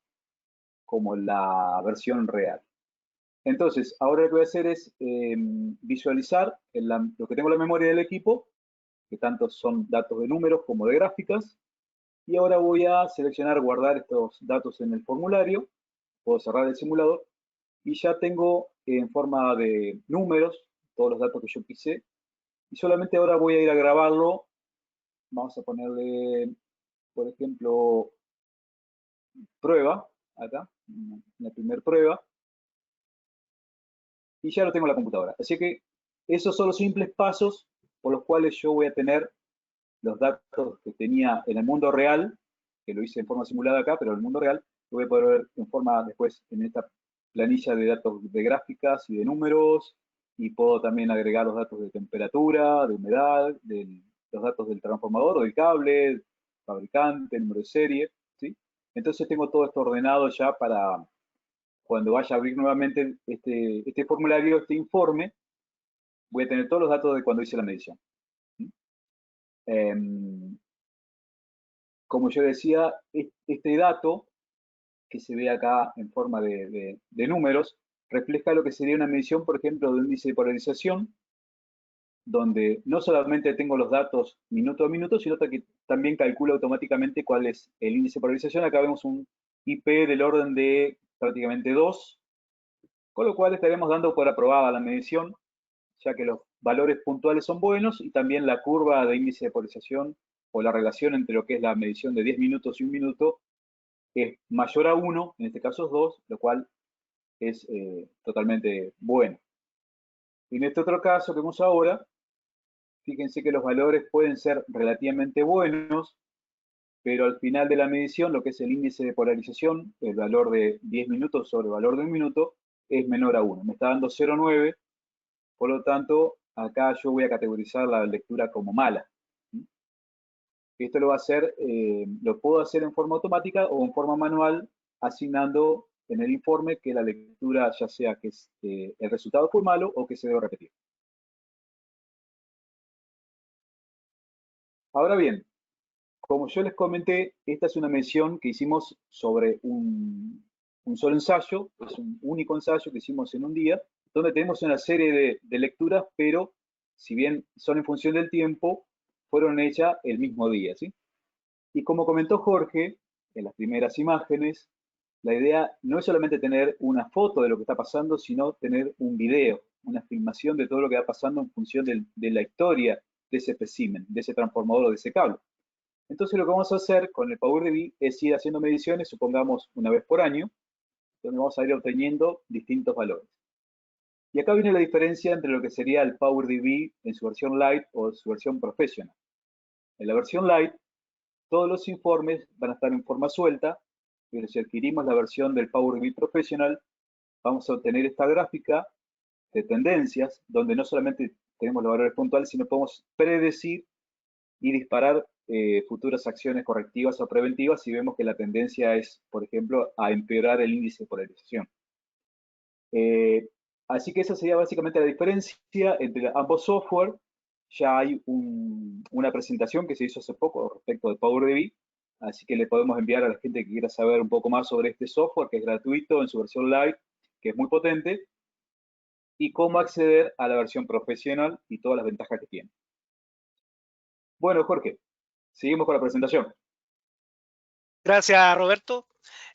en la versión real. Entonces, ahora lo que voy a hacer es visualizar lo que tengo en la memoria del equipo, que tanto son datos de números como de gráficas, y ahora voy a seleccionar guardar estos datos en el formulario, puedo cerrar el simulador, y ya tengo en forma de números todos los datos que yo pisé, y solamente ahora voy a ir a grabarlo. Vamos a ponerle, por ejemplo, prueba, acá, la primera prueba, y ya lo tengo en la computadora. Así que esos son los simples pasos por los cuales yo voy a tener los datos que tenía en el mundo real, que lo hice en forma simulada acá, pero en el mundo real lo voy a poder ver en forma después en esta planilla de datos de gráficas y de números, y puedo también agregar los datos de temperatura, de humedad, los datos del transformador o del cable, fabricante, número de serie, ¿sí? Entonces tengo todo esto ordenado ya para cuando vaya a abrir nuevamente este formulario, este informe, voy a tener todos los datos de cuando hice la medición. Como yo decía, este dato que se ve acá en forma de números refleja lo que sería una medición, por ejemplo, de un índice de polarización, donde no solamente tengo los datos minuto a minuto, sino que también calcula automáticamente cuál es el índice de polarización. Acá vemos un IP del orden de prácticamente 2, con lo cual estaremos dando por aprobada la medición, ya que los valores puntuales son buenos, y también la curva de índice de polarización o la relación entre lo que es la medición de 10 minutos y 1 minuto es mayor a 1, en este caso es 2, lo cual es totalmente bueno. En este otro caso que vemos ahora, fíjense que los valores pueden ser relativamente buenos, pero al final de la medición, lo que es el índice de polarización, el valor de 10 minutos sobre el valor de 1 minuto, es menor a 1. Me está dando 0,9, por lo tanto, acá yo voy a categorizar la lectura como mala. Esto lo va a hacer, lo puedo hacer en forma automática o en forma manual, asignando en el informe que la lectura, ya sea que el resultado fue malo o que se debe repetir. Ahora bien, como yo les comenté, esta es una medición que hicimos sobre un solo ensayo, es un único ensayo que hicimos en un día, donde tenemos una serie de lecturas, pero si bien son en función del tiempo, fueron hechas el mismo día, ¿sí? Y como comentó Jorge en las primeras imágenes, la idea no es solamente tener una foto de lo que está pasando, sino tener un video, una filmación de todo lo que va pasando en función de la historia de ese espécimen, de ese transformador o de ese cable. Entonces lo que vamos a hacer con el PowerDB es ir haciendo mediciones, supongamos una vez por año, donde vamos a ir obteniendo distintos valores. Y acá viene la diferencia entre lo que sería el PowerDB en su versión Lite o su versión Professional. En la versión Lite, todos los informes van a estar en forma suelta, pero si adquirimos la versión del PowerDB Professional, vamos a obtener esta gráfica de tendencias, donde no solamente tenemos los valores puntuales, sino podemos predecir y disparar futuras acciones correctivas o preventivas si vemos que la tendencia es, por ejemplo, a empeorar el índice de polarización. Así que esa sería básicamente la diferencia entre ambos software. Ya hay una presentación que se hizo hace poco respecto de PowerDB, así que le podemos enviar a la gente que quiera saber un poco más sobre este software, que es gratuito en su versión live, que es muy potente, y cómo acceder a la versión profesional y todas las ventajas que tiene. Bueno, Jorge, seguimos con la presentación. Gracias, Roberto.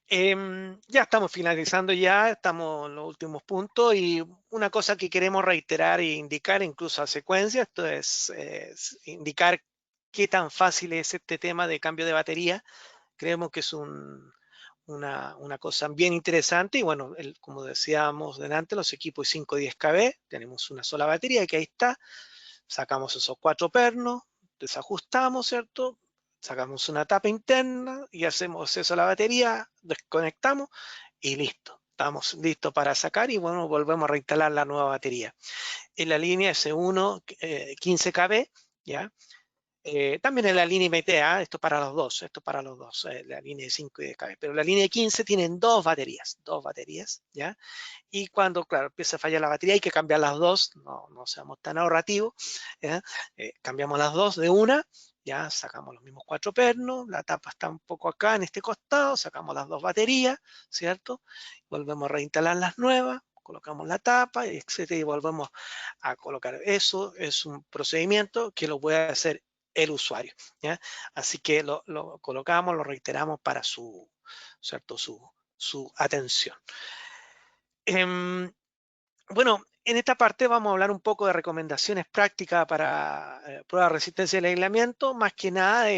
Ya estamos finalizando, ya estamos en los últimos puntos, y una cosa que queremos reiterar e indicar incluso a secuencia, esto es indicar qué tan fácil es este tema de cambio de batería. Creemos que es una cosa bien interesante, y bueno, como decíamos delante, los equipos 510 kV, tenemos una sola batería que ahí está, sacamos esos 4 pernos, desajustamos, ¿cierto? Sacamos una tapa interna y hacemos eso a la batería, desconectamos y listo. estamos listos para sacar y bueno, volvemos a reinstalar la nueva batería. En la línea S1 15 kb, ¿ya? También en la línea MTA, esto para los dos, la línea de 5 y de kb, pero la línea de 15 tienen dos baterías, ¿ya? Y cuando, claro, empieza a fallar la batería, hay que cambiar las dos, no seamos tan ahorrativos, ¿ya? Cambiamos las dos de una, ya sacamos los mismos 4 pernos, la tapa está un poco acá en este costado, sacamos las dos baterías, ¿cierto? Volvemos a reinstalar las nuevas, colocamos la tapa, etcétera, y volvemos a colocar. Eso es un procedimiento que lo puede hacer el usuario, ¿ya? Así que lo colocamos, lo reiteramos para ¿cierto? Su atención. Bueno, en esta parte vamos a hablar un poco de recomendaciones prácticas para pruebas de resistencia y aislamiento. Más que nada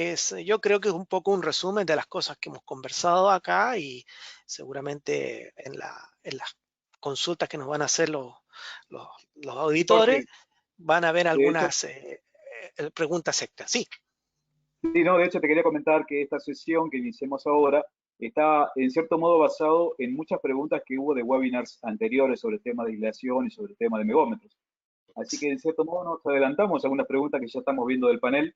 yo creo que es un poco un resumen de las cosas que hemos conversado acá y seguramente en las consultas que nos van a hacer los auditores Jorge, van a haber de hecho, algunas preguntas extras. Sí. sí, no, de hecho te quería comentar que esta sesión que iniciamos ahora está en cierto modo basado en muchas preguntas que hubo de webinars anteriores sobre el tema de aislación y sobre el tema de megómetros. Así que en cierto modo nos adelantamos a algunas preguntas que ya estamos viendo del panel,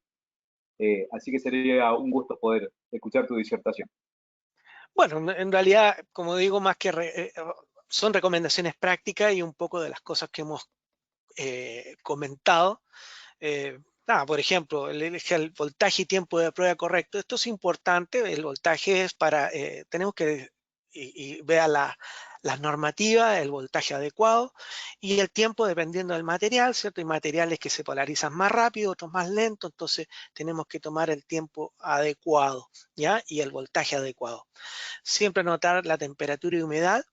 así que sería un gusto poder escuchar tu disertación. Bueno, en realidad, como digo, más que son recomendaciones prácticas y un poco de las cosas que hemos comentado. Por ejemplo, el voltaje y tiempo de prueba correcto. Esto es importante. El voltaje es tenemos que vea las normativas, el voltaje adecuado y el tiempo dependiendo del material, ¿cierto? Hay materiales que se polarizan más rápido, otros más lento, entonces tenemos que tomar el tiempo adecuado, ¿ya? Y el voltaje adecuado. Siempre notar la temperatura y humedad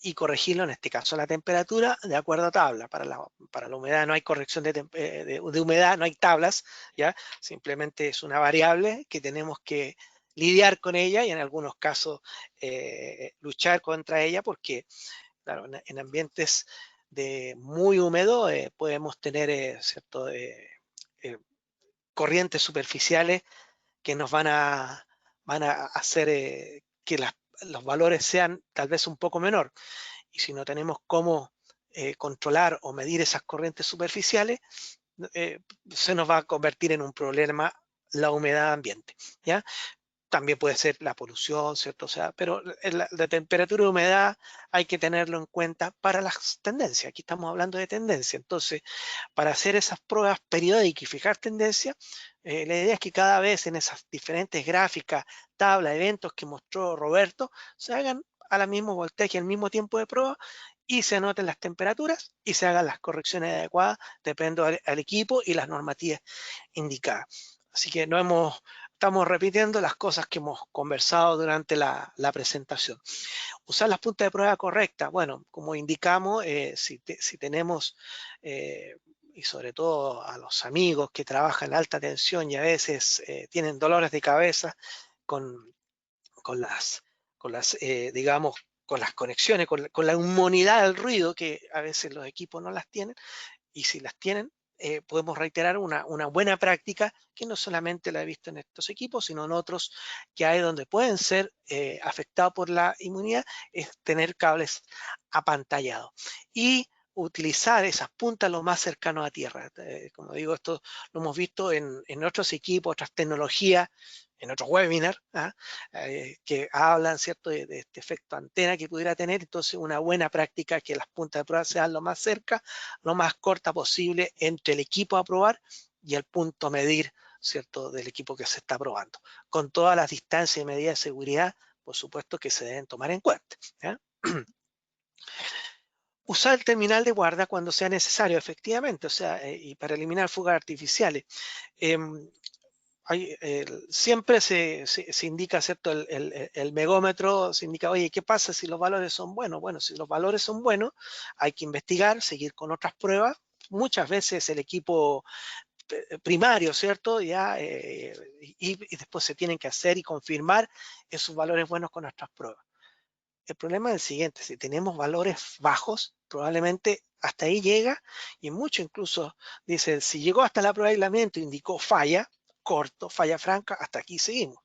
y corregirlo, en este caso la temperatura, de acuerdo a tabla. Para la humedad no hay corrección de humedad, no hay tablas, ¿ya? Simplemente es una variable que tenemos que lidiar con ella y en algunos casos luchar contra ella porque, claro, en ambientes muy húmedos podemos tener cierto, corrientes superficiales que nos van a hacer que los valores sean tal vez un poco menor. Y si no tenemos cómo controlar o medir esas corrientes superficiales, eh, se nos va a convertir en un problema la humedad ambiente, ¿ya? También puede ser la polución, ¿cierto? O sea, pero la temperatura y humedad hay que tenerlo en cuenta para las tendencias. Aquí estamos hablando de tendencia. Entonces, para hacer esas pruebas periódicas y fijar tendencia, la idea es que cada vez en esas diferentes gráficas, tablas, eventos que mostró Roberto, se hagan a la misma voltaje, al mismo tiempo de prueba y se anoten las temperaturas y se hagan las correcciones adecuadas, dependiendo al equipo y las normativas indicadas. Así que estamos repitiendo las cosas que hemos conversado durante la presentación. Usar las puntas de prueba correctas. Bueno, como indicamos, si tenemos, y sobre todo a los amigos que trabajan en alta tensión y a veces tienen dolores de cabeza con digamos, con las conexiones, con la inmunidad al ruido, que a veces los equipos no las tienen, y si las tienen, podemos reiterar una buena práctica que no solamente la he visto en estos equipos, sino en otros que hay donde pueden ser afectados por la inmunidad, es tener cables apantallados. Y utilizar esas puntas lo más cercano a tierra. Como digo, esto lo hemos visto en otros equipos, otras tecnologías, en otros webinars, que hablan, ¿cierto?, de este efecto antena que pudiera tener. Entonces, una buena práctica es que las puntas de prueba sean lo más cerca, lo más corta posible entre el equipo a probar y el punto a medir, ¿cierto?, del equipo que se está probando, con todas las distancias y medidas de seguridad, por supuesto, que se deben tomar en cuenta, ¿ya? Usar el terminal de guarda cuando sea necesario, efectivamente, o sea, y para eliminar fugas artificiales. Siempre se indica, ¿cierto? El megómetro se indica, oye, ¿qué pasa si los valores son buenos? Bueno, si los valores son buenos, hay que investigar, seguir con otras pruebas. Muchas veces el equipo primario, ¿cierto? Ya, y después se tienen que hacer y confirmar esos valores buenos con nuestras pruebas. El problema es el siguiente: si tenemos valores bajos, probablemente hasta ahí llega, y mucho incluso dice, si llegó hasta la prueba de aislamiento, indicó falla, corto, falla franca, hasta aquí seguimos.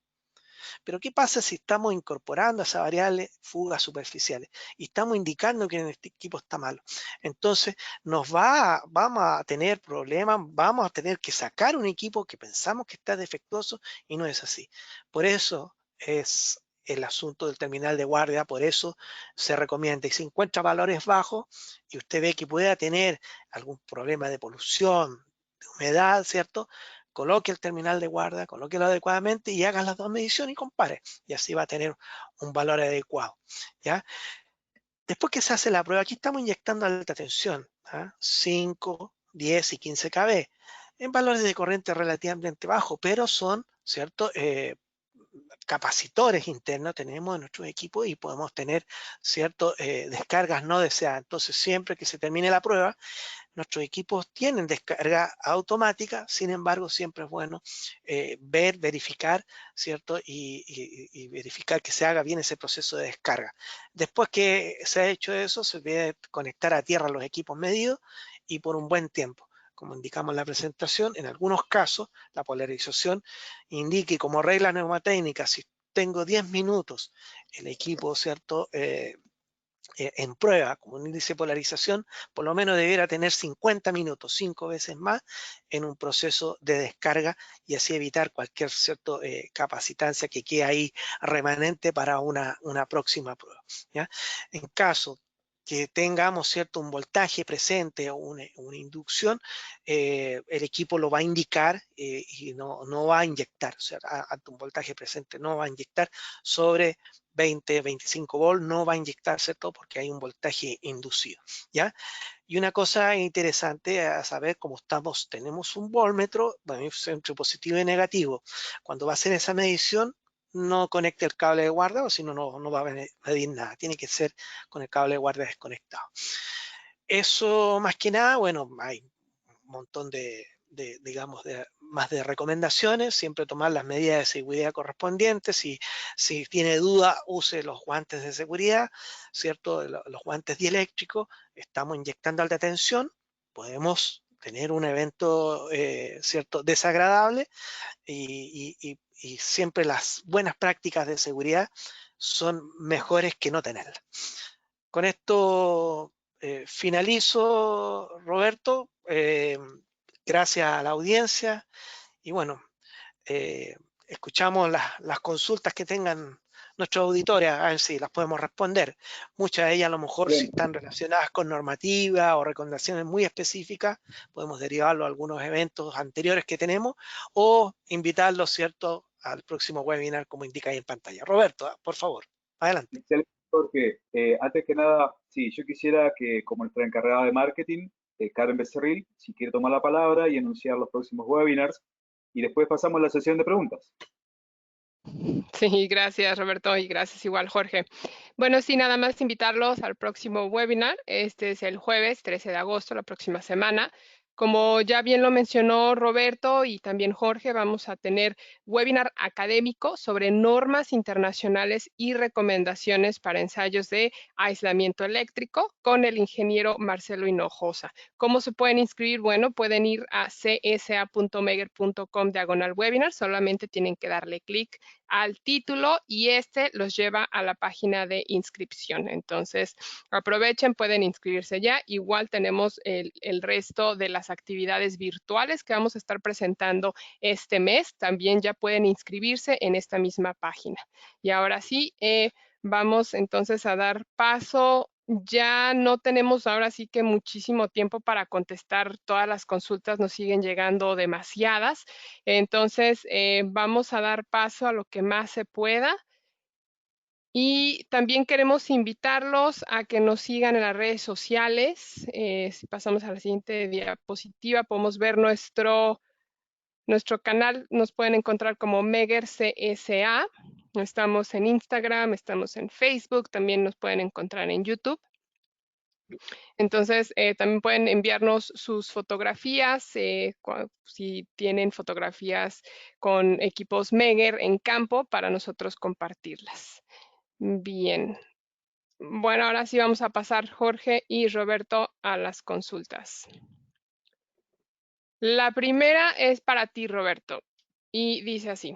Pero ¿qué pasa si estamos incorporando a esa variable fugas superficiales y estamos indicando que en este equipo está malo? Entonces vamos a tener problemas, vamos a tener que sacar un equipo que pensamos que está defectuoso y no es así. Por eso es el asunto del terminal de guardia, por eso se recomienda. Y si encuentra valores bajos y usted ve que pueda tener algún problema de polución, de humedad, ¿cierto? Coloque el terminal de guardia, colóquelo adecuadamente y haga las dos mediciones y compare. Y así va a tener un valor adecuado, ¿ya? Después que se hace la prueba, aquí estamos inyectando alta tensión, 5, 10 y 15 kV, en valores de corriente relativamente bajos, pero son, ¿cierto? Capacitores internos tenemos en nuestro equipo y podemos tener, ¿cierto? Descargas no deseadas. Entonces, siempre que se termine la prueba, nuestros equipos tienen descarga automática, sin embargo, siempre es bueno verificar, ¿cierto? Y verificar que se haga bien ese proceso de descarga. Después que se ha hecho eso, se debe conectar a tierra los equipos medidos y por un buen tiempo. Como indicamos en la presentación, en algunos casos la polarización indique como regla neumotécnica, si tengo 10 minutos el equipo, ¿cierto? En prueba, como un índice de polarización, por lo menos debiera tener 50 minutos, 5 veces más en un proceso de descarga y así evitar cualquier cierto capacitancia que quede ahí remanente para una próxima prueba, ¿ya? En caso que tengamos cierto un voltaje presente o una inducción, el equipo lo va a indicar y no va a inyectar, o sea, ante un voltaje presente no va a inyectar sobre 20, 25 volts, no va a inyectar, ¿cierto? Porque hay un voltaje inducido, ¿ya? Y una cosa interesante a saber, como tenemos un voltmetro, entre positivo y negativo. Cuando va a hacer esa medición, no conecte el cable de guardia, o si no, no va a medir nada. Tiene que ser con el cable de guardia desconectado. Eso más que nada, bueno, hay un montón digamos, más de recomendaciones, siempre tomar las medidas de seguridad correspondientes, si tiene duda, use los guantes de seguridad, ¿cierto? Los guantes dieléctricos, estamos inyectando alta tensión, podemos tener un evento, ¿cierto?, desagradable y siempre las buenas prácticas de seguridad son mejores que no tenerlas. Con esto finalizo, Roberto. Gracias a la audiencia y bueno, escuchamos las consultas que tengan nuestros auditores, a ver si las podemos responder. Muchas de ellas a lo mejor Bien. si están relacionadas con normativa o recomendaciones muy específicas, podemos derivarlo a algunos eventos anteriores que tenemos o invitarlos, ¿cierto?, al próximo webinar como indica ahí en pantalla. Roberto, por favor, adelante. Excelente, Jorge. Antes que nada, sí, yo quisiera que como nuestra encargada de marketing, Karen Becerril, si quiere tomar la palabra y anunciar los próximos webinars, y después pasamos a la sesión de preguntas. Sí, gracias Roberto y gracias igual Jorge. Bueno, sí, nada más invitarlos al próximo webinar. Este es el jueves 13 de agosto, la próxima semana. Como ya bien lo mencionó Roberto y también Jorge, vamos a tener webinar académico sobre normas internacionales y recomendaciones para ensayos de aislamiento eléctrico con el ingeniero Marcelo Hinojosa. ¿Cómo se pueden inscribir? Bueno, pueden ir a csa.megger.com/webinar, solamente tienen que darle clic al título y este los lleva a la página de inscripción. Entonces, aprovechen, pueden inscribirse ya. Igual tenemos el resto de las actividades virtuales que vamos a estar presentando este mes. También ya pueden inscribirse en esta misma página. Y ahora sí, vamos entonces a dar paso. Ya no tenemos ahora sí que muchísimo tiempo para contestar todas las consultas, nos siguen llegando demasiadas. Entonces, vamos a dar paso a lo que más se pueda. Y también queremos invitarlos a que nos sigan en las redes sociales. Si pasamos a la siguiente diapositiva, podemos ver nuestro canal. Nos pueden encontrar como Megger CSA. Estamos en Instagram, estamos en Facebook, también nos pueden encontrar en YouTube. Entonces, también pueden enviarnos sus fotografías, si tienen fotografías con equipos Megger en campo, para nosotros compartirlas. Bien. Bueno, ahora sí vamos a pasar, Jorge y Roberto, a las consultas. La primera es para ti, Roberto, y dice así.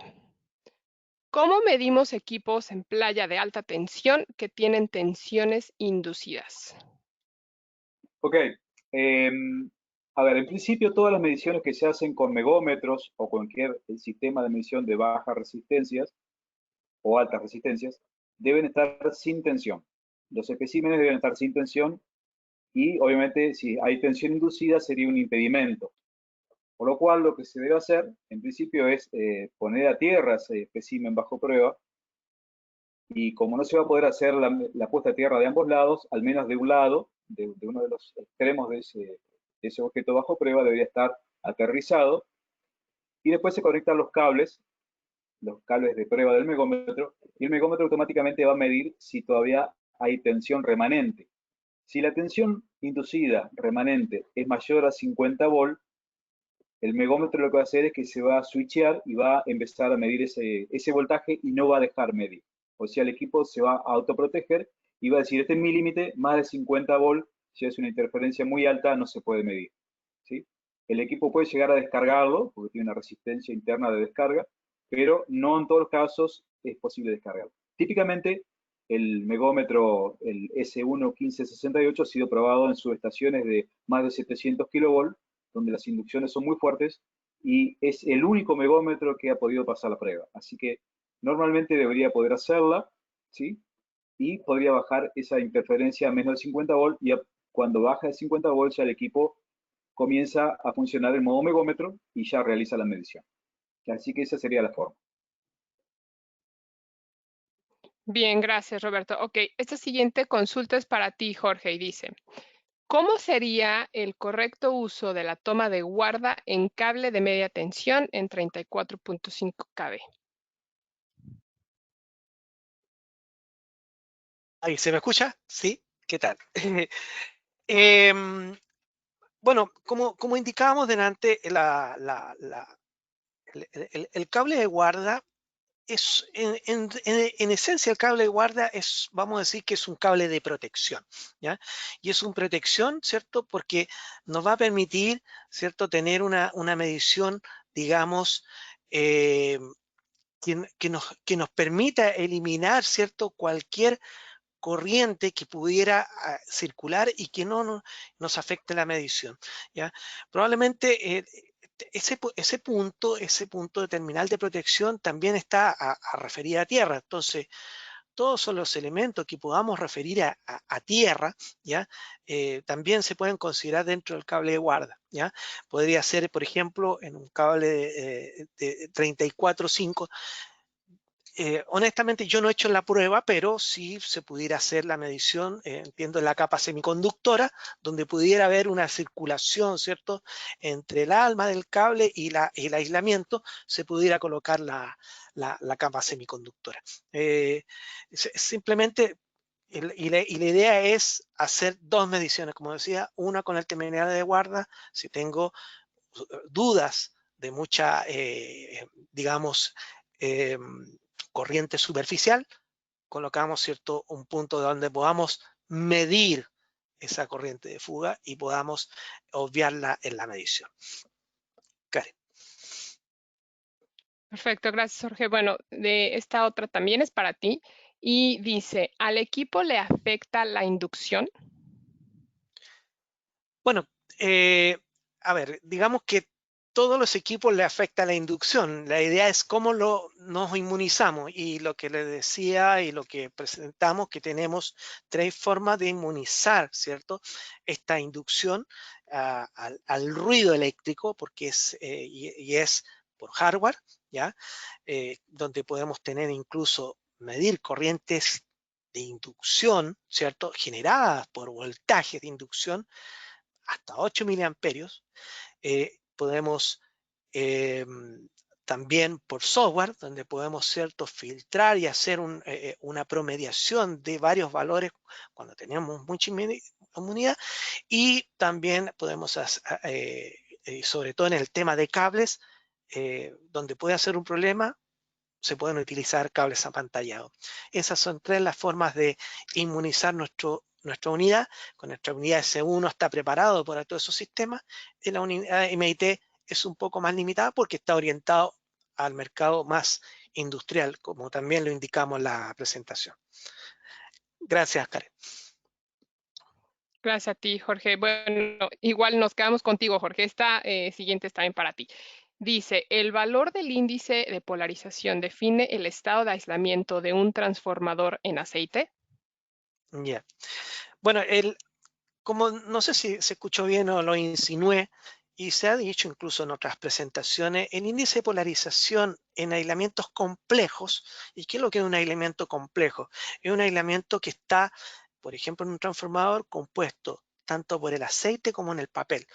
¿Cómo medimos equipos en playa de alta tensión que tienen tensiones inducidas? Ok. A ver, en principio todas las mediciones que se hacen con megómetros o cualquier sistema de medición de bajas resistencias o altas resistencias deben estar sin tensión. Los especímenes deben estar sin tensión y obviamente si hay tensión inducida sería un impedimento. Por lo cual lo que se debe hacer en principio es poner a tierra ese espécimen bajo prueba y como no se va a poder hacer la puesta a tierra de ambos lados, al menos de un lado, de uno de los extremos de ese objeto bajo prueba debería estar aterrizado y después se conectan los cables de prueba del megómetro y el megómetro automáticamente va a medir si todavía hay tensión remanente. Si la tensión inducida remanente es mayor a 50 volt, el megómetro lo que va a hacer es que se va a switchear y va a empezar a medir ese voltaje y no va a dejar medir. O sea, el equipo se va a autoproteger y va a decir, este es mi límite, más de 50 volt, si es una interferencia muy alta, no se puede medir. ¿Sí? El equipo puede llegar a descargarlo, porque tiene una resistencia interna de descarga, pero no en todos los casos es posible descargarlo. Típicamente, el megómetro, el S1-1568, ha sido probado en subestaciones de más de 700 kV, donde las inducciones son muy fuertes, y es el único megómetro que ha podido pasar la prueba. Así que normalmente debería poder hacerla, ¿sí? Y podría bajar esa interferencia a menos de 50 volt, y cuando baja de 50 volts ya el equipo comienza a funcionar en modo megómetro y ya realiza la medición. Así que esa sería la forma. Bien, gracias, Roberto. Ok, esta siguiente consulta es para ti, Jorge, y dice, ¿cómo sería el correcto uso de la toma de guarda en cable de media tensión en 34.5 kV? ¿Ahí se me escucha? Sí, ¿qué tal? Em, bueno, como indicábamos delante, el cable de guarda es, en esencia, el cable de guarda es, vamos a decir que es un cable de protección, ¿ya? Y es una protección, ¿cierto? Porque nos va a permitir, ¿cierto? Tener una medición, digamos, que nos permita eliminar, ¿cierto? Cualquier corriente que pudiera circular y que no nos afecte la medición, ¿ya? Probablemente ese punto de terminal de protección también está a referir a tierra. Entonces, todos son los elementos que podamos referir a tierra, ¿ya? También se pueden considerar dentro del cable de guarda, ¿ya? Podría ser, por ejemplo, en un cable de 34.5. Honestamente yo no he hecho la prueba, pero sí se pudiera hacer la medición, entiendo, en la capa semiconductora, donde pudiera haber una circulación, ¿cierto? Entre el alma del cable y el aislamiento, se pudiera colocar la capa semiconductora. Simplemente, y la idea es hacer dos mediciones, como decía, una con el terminal de guarda, si tengo dudas de mucha, digamos, corriente superficial, colocamos, ¿cierto?, un punto donde podamos medir esa corriente de fuga y podamos obviarla en la medición. Karen. Perfecto, gracias, Jorge. Bueno, de esta otra también es para ti y dice, ¿al equipo le afecta la inducción? Bueno, a ver, digamos que todos los equipos le afecta la inducción. La idea es cómo nos inmunizamos y lo que les decía y lo que presentamos, que tenemos tres formas de inmunizar, ¿cierto? Esta inducción al ruido eléctrico, porque y es por hardware, ¿ya? Donde podemos tener incluso medir corrientes de inducción, ¿cierto? Generadas por voltajes de inducción hasta 8 miliamperios. Podemos también por software, donde podemos, ¿cierto?, filtrar y hacer una promediación de varios valores cuando tenemos mucha inmunidad. Y también podemos, sobre todo en el tema de cables, donde puede hacer un problema, se pueden utilizar cables apantallados. Esas son tres las formas de inmunizar nuestra unidad. Con nuestra unidad S1 está preparado para todos esos sistemas. En la unidad MIT es un poco más limitada porque está orientado al mercado más industrial, como también lo indicamos en la presentación. Gracias, Karen. Gracias a ti, Jorge. Bueno, igual nos quedamos contigo, Jorge. Esta siguiente está bien para ti. Dice, el valor del índice de polarización define el estado de aislamiento de un transformador en aceite. Ya. Bueno, como no sé si se escuchó bien o lo insinué, y se ha dicho incluso en otras presentaciones, el índice de polarización en aislamientos complejos. ¿Y qué es lo que es un aislamiento complejo? Es un aislamiento que está, por ejemplo, en un transformador compuesto tanto por el aceite como en el papel.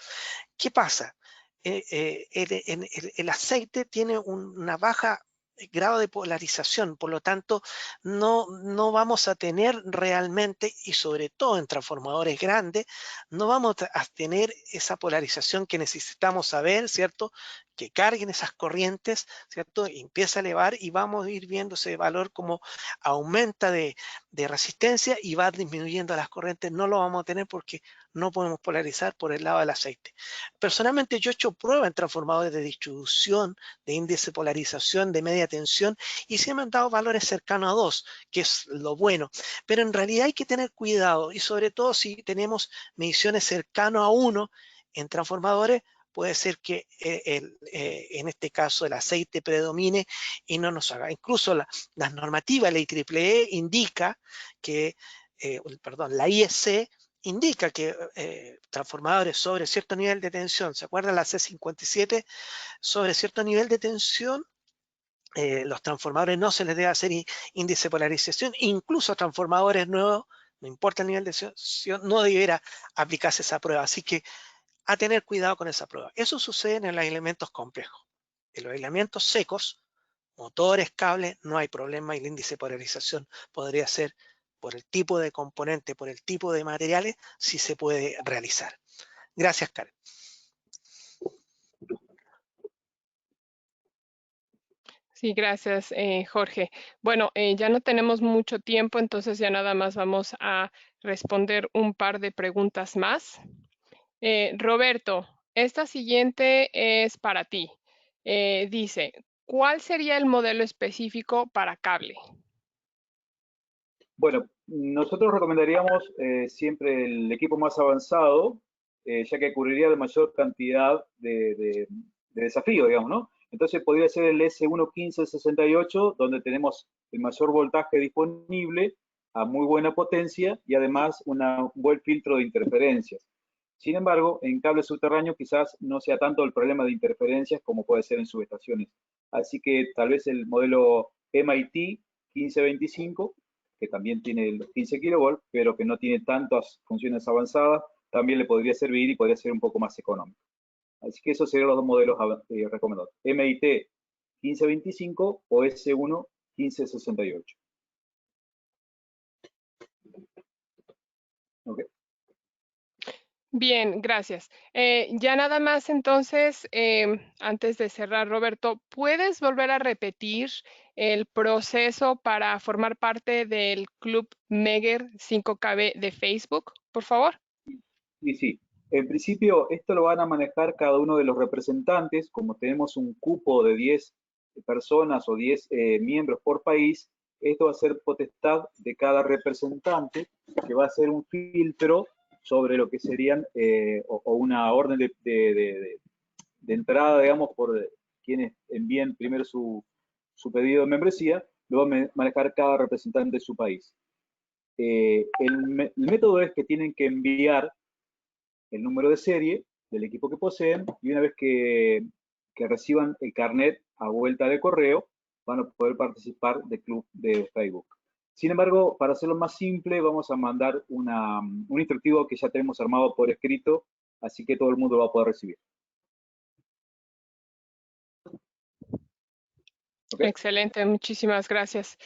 ¿Qué pasa? El aceite tiene una baja grado de polarización, por lo tanto no vamos a tener realmente, y sobre todo en transformadores grandes, no vamos a tener esa polarización que necesitamos saber, ¿cierto? Que carguen esas corrientes, ¿cierto? Y empieza a elevar y vamos a ir viendo ese valor como aumenta de resistencia y va disminuyendo las corrientes. No lo vamos a tener porque no podemos polarizar por el lado del aceite. Personalmente yo he hecho pruebas en transformadores de distribución, de índice de polarización, de media tensión, y se me han dado valores cercanos a 2, que es lo bueno. Pero en realidad hay que tener cuidado, y sobre todo si tenemos mediciones cercanas a 1 en transformadores, puede ser que en este caso el aceite predomine y no nos haga. Incluso las normativas, la IEEE indica que, la IEC indica que transformadores sobre cierto nivel de tensión, ¿se acuerdan la C57? Sobre cierto nivel de tensión, los transformadores no se les debe hacer índice de polarización, incluso a transformadores nuevos, no importa el nivel de tensión, no debiera aplicarse esa prueba. Así que a tener cuidado con esa prueba. Eso sucede en los aislamientos complejos. En los aislamientos secos, motores, cables, no hay problema y el índice de polarización podría ser por el tipo de componente, por el tipo de materiales, si se puede realizar. Gracias, Karen. Sí, gracias, Jorge. Bueno, ya no tenemos mucho tiempo, entonces ya nada más vamos a responder un par de preguntas más. Roberto, esta siguiente es para ti. Dice, ¿cuál sería el modelo específico para cable? Bueno, nosotros recomendaríamos siempre el equipo más avanzado, ya que cubriría la mayor cantidad de desafíos, digamos, ¿no? Entonces podría ser el S11568, donde tenemos el mayor voltaje disponible a muy buena potencia y además un buen filtro de interferencias. Sin embargo, en cables subterráneos quizás no sea tanto el problema de interferencias como puede ser en subestaciones. Así que tal vez el modelo MIT 1525, que también tiene los 15 kV, pero que no tiene tantas funciones avanzadas, también le podría servir y podría ser un poco más económico. Así que esos serían los dos modelos recomendados. MIT 1525 o S1 1568. Okay. Bien, gracias. Ya nada más entonces, antes de cerrar, Roberto, ¿puedes volver a repetir el proceso para formar parte del Club Megger 5KB de Facebook, por favor? Y sí, en principio esto lo van a manejar cada uno de los representantes, como tenemos un cupo de 10 personas o 10 miembros por país, esto va a ser potestad de cada representante, que va a ser un filtro sobre lo que serían, o una orden de entrada, digamos, por quienes envíen primero su pedido de membresía, lo va a manejar cada representante de su país. El método es que tienen que enviar el número de serie del equipo que poseen y una vez que reciban el carnet a vuelta de correo, van a poder participar del club de Facebook. Sin embargo, para hacerlo más simple, vamos a mandar un instructivo que ya tenemos armado por escrito, así que todo el mundo lo va a poder recibir. ¿Okay? Excelente, muchísimas gracias.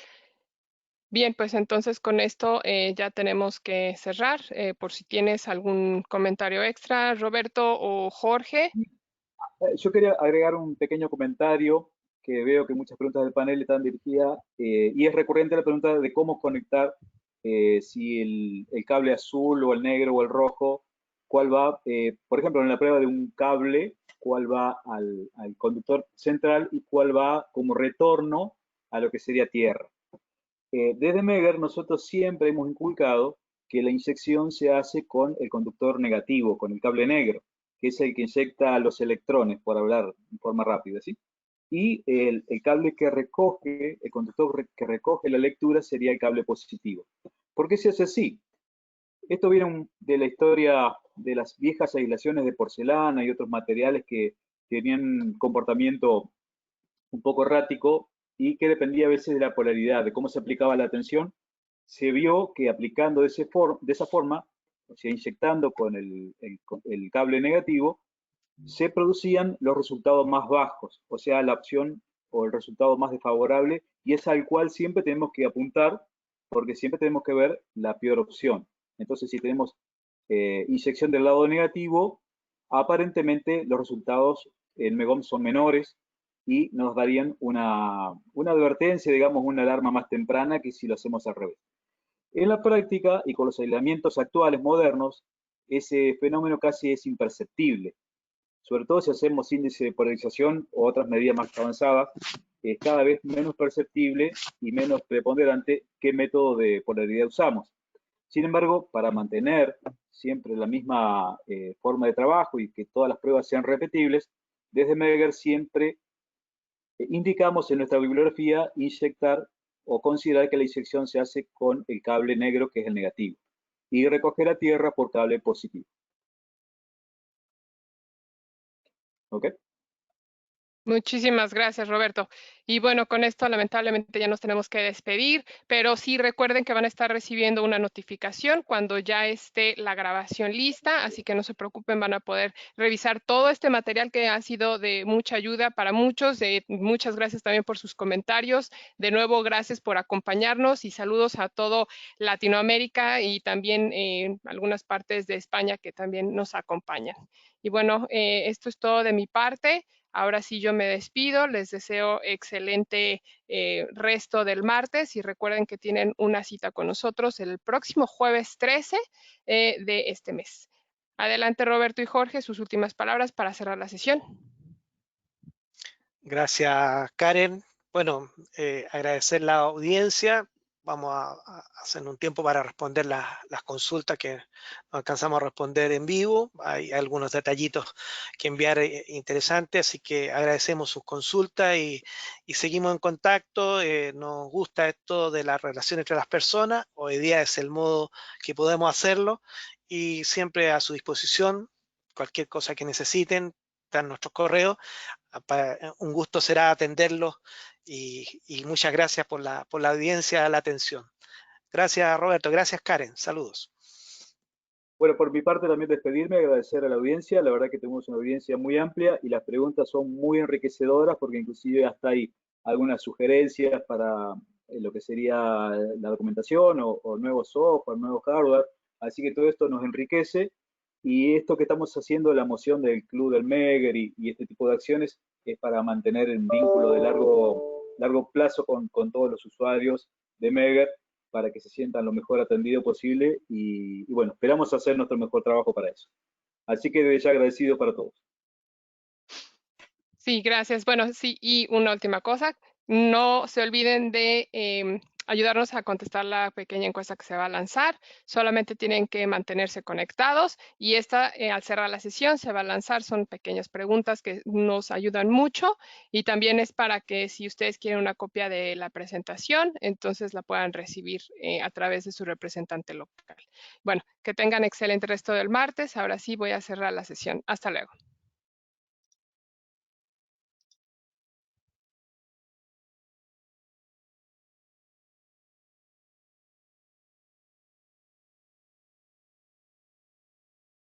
Bien, pues entonces con esto ya tenemos que cerrar. Por si tienes algún comentario extra, Roberto o Jorge. Yo quería agregar un pequeño comentario, que veo que muchas preguntas del panel están dirigidas, y es recurrente la pregunta de cómo conectar, si el cable azul o el negro o el rojo, cuál va, por ejemplo, en la prueba de un cable, cuál va al conductor central y cuál va como retorno a lo que sería tierra. Desde Megger nosotros siempre hemos inculcado que la inyección se hace con el conductor negativo, con el cable negro, que es el que inyecta los electrones, por hablar de forma rápida, ¿sí? Y el cable que recoge, el conductor que recoge la lectura sería el cable positivo. ¿Por qué se hace así? Esto viene de la historia de las viejas aislaciones de porcelana y otros materiales que tenían comportamiento un poco errático y que dependía a veces de la polaridad, de cómo se aplicaba la tensión. Se vio que aplicando de esa forma, o sea, inyectando con el cable negativo, se producían los resultados más bajos, o sea, la opción o el resultado más desfavorable, y es al cual siempre tenemos que apuntar, porque siempre tenemos que ver la peor opción. Entonces, si tenemos inyección del lado negativo, aparentemente los resultados en MEGOM son menores y nos darían una advertencia, digamos, una alarma más temprana que si lo hacemos al revés. En la práctica y con los aislamientos actuales modernos, ese fenómeno casi es imperceptible. Sobre todo si hacemos índice de polarización o otras medidas más avanzadas, es cada vez menos perceptible y menos preponderante qué método de polaridad usamos. Sin embargo, para mantener siempre la misma forma de trabajo y que todas las pruebas sean repetibles, desde Megger siempre indicamos en nuestra bibliografía inyectar o considerar que la inyección se hace con el cable negro, que es el negativo, y recoger a tierra por cable positivo. ¿Ok? Muchísimas gracias, Roberto. Y bueno, con esto lamentablemente ya nos tenemos que despedir, pero sí recuerden que van a estar recibiendo una notificación cuando ya esté la grabación lista, así que no se preocupen, van a poder revisar todo este material que ha sido de mucha ayuda para muchos. Muchas gracias también por sus comentarios. De nuevo, gracias por acompañarnos y saludos a todo Latinoamérica y también algunas partes de España que también nos acompañan. Y bueno, esto es todo de mi parte. Ahora sí yo me despido, les deseo excelente resto del martes y recuerden que tienen una cita con nosotros el próximo jueves 13 de este mes. Adelante, Roberto y Jorge, sus últimas palabras para cerrar la sesión. Gracias, Karen. Bueno, agradecer la audiencia. Vamos a hacer un tiempo para responder las consultas que no alcanzamos a responder en vivo. Hay algunos detallitos que enviar interesantes, así que agradecemos sus consultas y seguimos en contacto. Nos gusta esto de la relación entre las personas. Hoy día es el modo que podemos hacerlo y siempre a su disposición. Cualquier cosa que necesiten, está en nuestros correos. Un gusto será atenderlos y muchas gracias por la audiencia, la atención. Gracias, Roberto. Gracias, Karen. Saludos. Bueno, por mi parte también despedirme, agradecer a la audiencia. La verdad que tenemos una audiencia muy amplia y las preguntas son muy enriquecedoras porque inclusive hasta hay algunas sugerencias para lo que sería la documentación o nuevo software, nuevo hardware. Así que todo esto nos enriquece y esto que estamos haciendo, la moción del Club del Megger y este tipo de acciones es para mantener el vínculo de largo plazo con todos los usuarios de Megger para que se sientan lo mejor atendido posible y bueno, esperamos hacer nuestro mejor trabajo para eso. Así que desde ya agradecido para todos. Sí, gracias. Bueno, sí, y una última cosa, no se olviden de ayudarnos a contestar la pequeña encuesta que se va a lanzar. Solamente tienen que mantenerse conectados y esta, al cerrar la sesión, se va a lanzar. Son pequeñas preguntas que nos ayudan mucho y también es para que si ustedes quieren una copia de la presentación, entonces la puedan recibir a través de su representante local. Bueno, que tengan excelente resto del martes. Ahora sí voy a cerrar la sesión. Hasta luego.